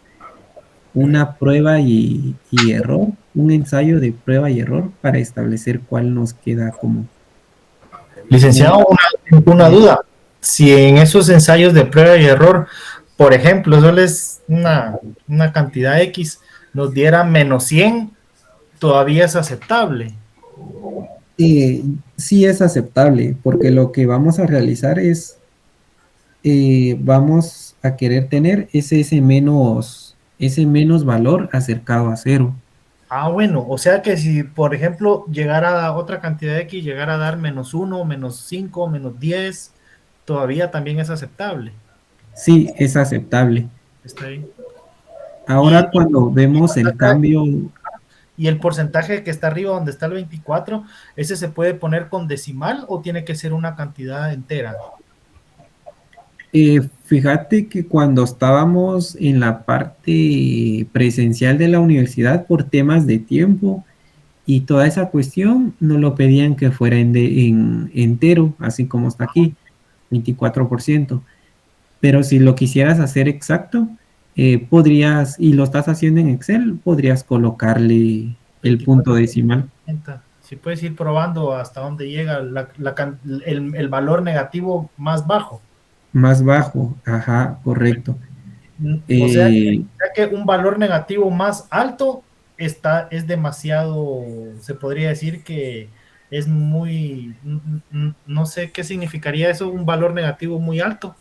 Speaker 2: una prueba y error, un ensayo de prueba y error para establecer cuál nos queda como.
Speaker 10: Licenciado, una duda. Si en esos ensayos de prueba y error, por ejemplo, solo es una cantidad X, nos diera menos 100, todavía es aceptable.
Speaker 2: Sí es aceptable, porque lo que vamos a realizar es, vamos a querer tener ese menos valor acercado a cero.
Speaker 10: Ah, bueno, o sea que si, por ejemplo, llegara a otra cantidad X, llegara a dar menos 1, menos 5, menos 10, todavía también es aceptable.
Speaker 2: Sí, es aceptable.
Speaker 10: Está bien.
Speaker 2: Ahora cuando vemos el cambio,
Speaker 10: ¿Y el porcentaje que está arriba donde está el 24, ese se puede poner con decimal o tiene que ser una cantidad entera?
Speaker 2: fíjate que cuando estábamos en la parte presencial de la universidad por temas de tiempo y toda esa cuestión, nos lo pedían que fuera en entero, así como está aquí, 24%. Pero si lo quisieras hacer exacto, podrías, y lo estás haciendo en Excel, podrías colocarle el punto decimal.
Speaker 10: Si puedes ir probando hasta dónde llega el valor negativo más bajo.
Speaker 2: Más bajo, ajá, correcto.
Speaker 10: O sea que un valor negativo más alto es demasiado, se podría decir que es muy, no sé qué significaría eso, un valor negativo muy alto.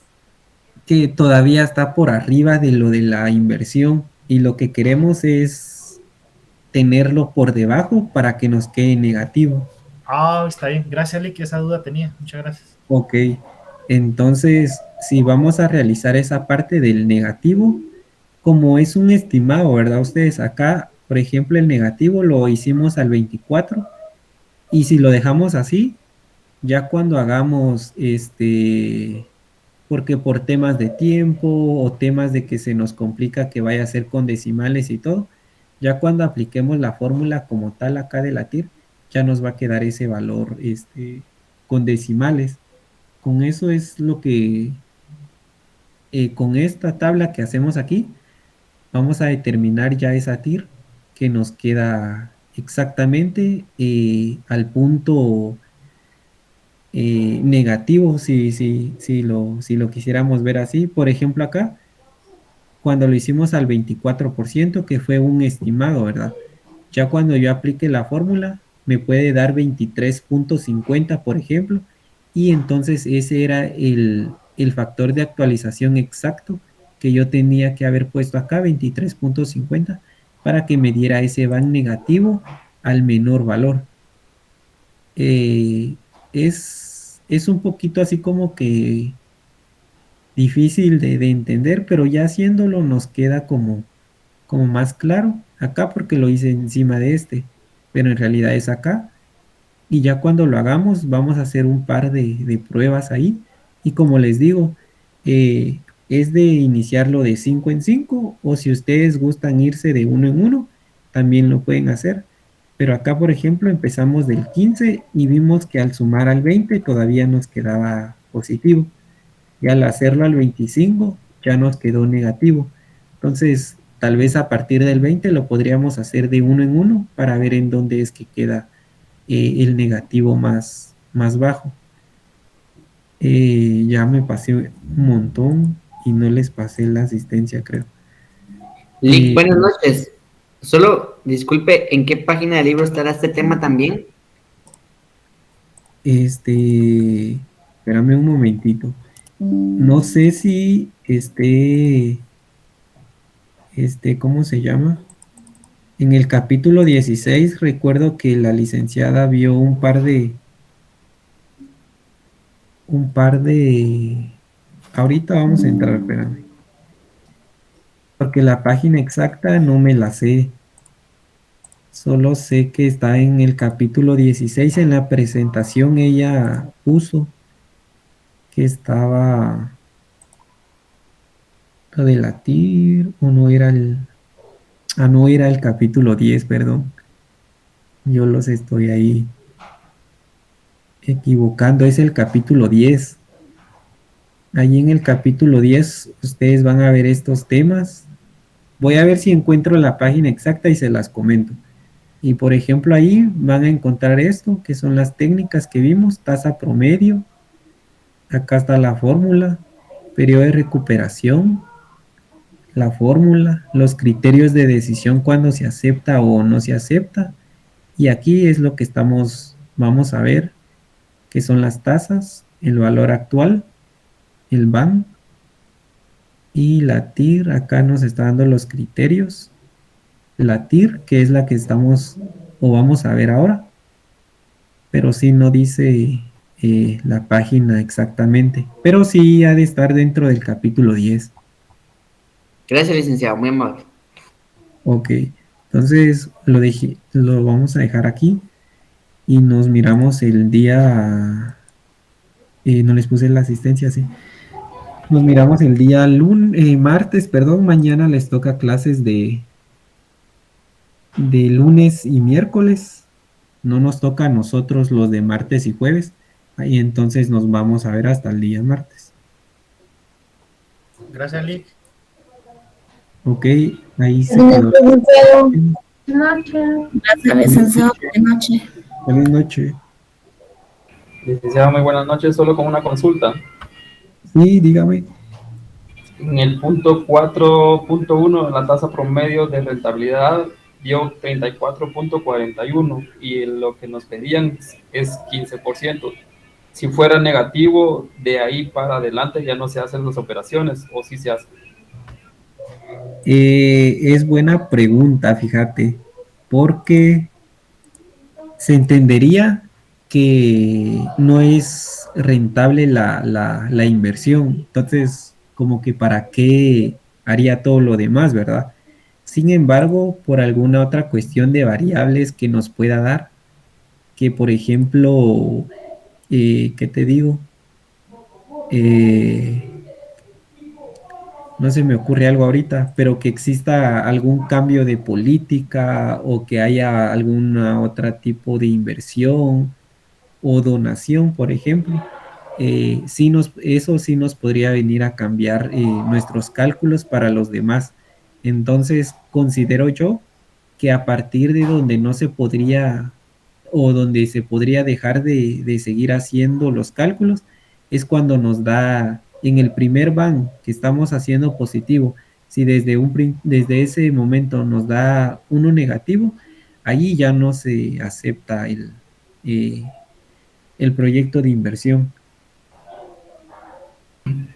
Speaker 2: Que todavía está por arriba de lo de la inversión y lo que queremos es tenerlo por debajo para que nos quede negativo.
Speaker 10: Ah, está bien. Gracias, Lick, esa duda tenía. Muchas gracias.
Speaker 2: Ok, entonces si vamos a realizar esa parte del negativo, como es un estimado, ¿verdad? Ustedes acá, por ejemplo, el negativo lo hicimos al 24 y si lo dejamos así, ya cuando hagamos porque por temas de tiempo o temas de que se nos complica que vaya a ser con decimales y todo, ya cuando apliquemos la fórmula como tal acá de la TIR, ya nos va a quedar ese valor con decimales. Con eso es lo que, con esta tabla que hacemos aquí, vamos a determinar ya esa TIR que nos queda exactamente al punto negativo, si lo quisiéramos ver así. Por ejemplo, acá, cuando lo hicimos al 24%, que fue un estimado, ¿verdad? Ya cuando yo aplique la fórmula, me puede dar 23.50, por ejemplo, y entonces ese era el factor de actualización exacto que yo tenía que haber puesto acá, 23.50, para que me diera ese van negativo al menor valor. Es un poquito así como que difícil de entender, pero ya haciéndolo nos queda como más claro acá porque lo hice encima de este. pero en realidad es acá. Y ya cuando lo hagamos, vamos a hacer un par de pruebas ahí. Y como les digo, es de iniciarlo de 5 en 5, o si ustedes gustan irse de 1 en 1, también lo pueden hacer. Pero acá, por ejemplo, empezamos del 15 y vimos que al sumar al 20 todavía nos quedaba positivo. Y al hacerlo al 25 ya nos quedó negativo. Entonces, tal vez a partir del 20 lo podríamos hacer de 1 en 1 para ver en dónde es que queda el negativo más bajo. Ya me pasé un montón y no les pasé la asistencia, creo.
Speaker 11: Buenas noches. Solo, disculpe, ¿en qué página del libro estará este tema también?
Speaker 2: Espérame un momentito. No sé si ¿cómo se llama? En el capítulo 16 recuerdo que la licenciada vio un par de ahorita vamos a entrar, espérame. Porque la página exacta no me la sé. Solo sé que está en el capítulo 16. En la presentación ella puso que estaba lo de latir, o no era no era el capítulo 10, perdón. Yo los estoy ahí equivocando, es el capítulo 10. Allí en el capítulo 10 ustedes van a ver estos temas. Voy a ver si encuentro la página exacta y se las comento. Y por ejemplo ahí van a encontrar esto, que son las técnicas que vimos, tasa promedio. Acá está la fórmula, periodo de recuperación, la fórmula, los criterios de decisión cuando se acepta o no se acepta. Y aquí es lo que vamos a ver, que son las tasas, el valor actual, el BAN y la TIR. Acá nos está dando los criterios. La TIR, que es la que vamos a ver ahora, pero sí no dice la página exactamente, pero sí ha de estar dentro del capítulo 10.
Speaker 11: Gracias, licenciado, muy amable.
Speaker 2: Ok, entonces lo vamos a dejar aquí y nos miramos el día, no les puse la asistencia, sí. Nos miramos el día martes, perdón, mañana les toca clases de lunes y miércoles. No nos toca a nosotros los de martes y jueves. Ahí entonces nos vamos a ver hasta el día martes.
Speaker 10: Gracias, Lick.
Speaker 2: Ok, ahí se
Speaker 8: Buenas
Speaker 2: quedó.
Speaker 8: noches.
Speaker 4: Gracias, licenciado. Buenas noches.
Speaker 2: Buenas noches.
Speaker 6: Licenciado, muy buenas noches. Solo con una consulta.
Speaker 2: Sí, dígame.
Speaker 6: En el punto 4.1, la tasa promedio de rentabilidad dio 34.41 y lo que nos pedían es 15%. Si fuera negativo, de ahí para adelante ya no se hacen las operaciones, o sí se hacen.
Speaker 2: Es buena pregunta, fíjate, porque se entendería que no es rentable la inversión. Entonces, como que para qué haría todo lo demás, ¿verdad? Sin embargo, por alguna otra cuestión de variables que nos pueda dar, que por ejemplo, ¿qué te digo? No se me ocurre algo ahorita, pero que exista algún cambio de política o que haya alguna otra tipo de inversión o donación, por ejemplo, eso sí nos podría venir a cambiar nuestros cálculos para los demás. Entonces, considero yo que a partir de donde no se podría o donde se podría dejar de seguir haciendo los cálculos, es cuando nos da en el primer van que estamos haciendo positivo. Si desde ese momento nos da uno negativo, allí ya no se acepta el proyecto de inversión.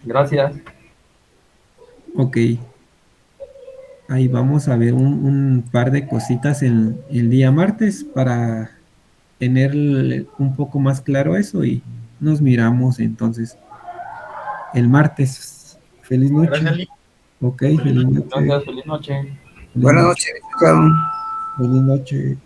Speaker 6: Gracias.
Speaker 2: Ok. Ahí vamos a ver un par de cositas el día martes para tener un poco más claro eso y nos miramos entonces el martes. Feliz noche.
Speaker 10: Gracias, Lick.
Speaker 2: Ok, feliz noche.
Speaker 6: Gracias, feliz noche.
Speaker 1: Buenas noches, licenciado.
Speaker 2: Feliz noche.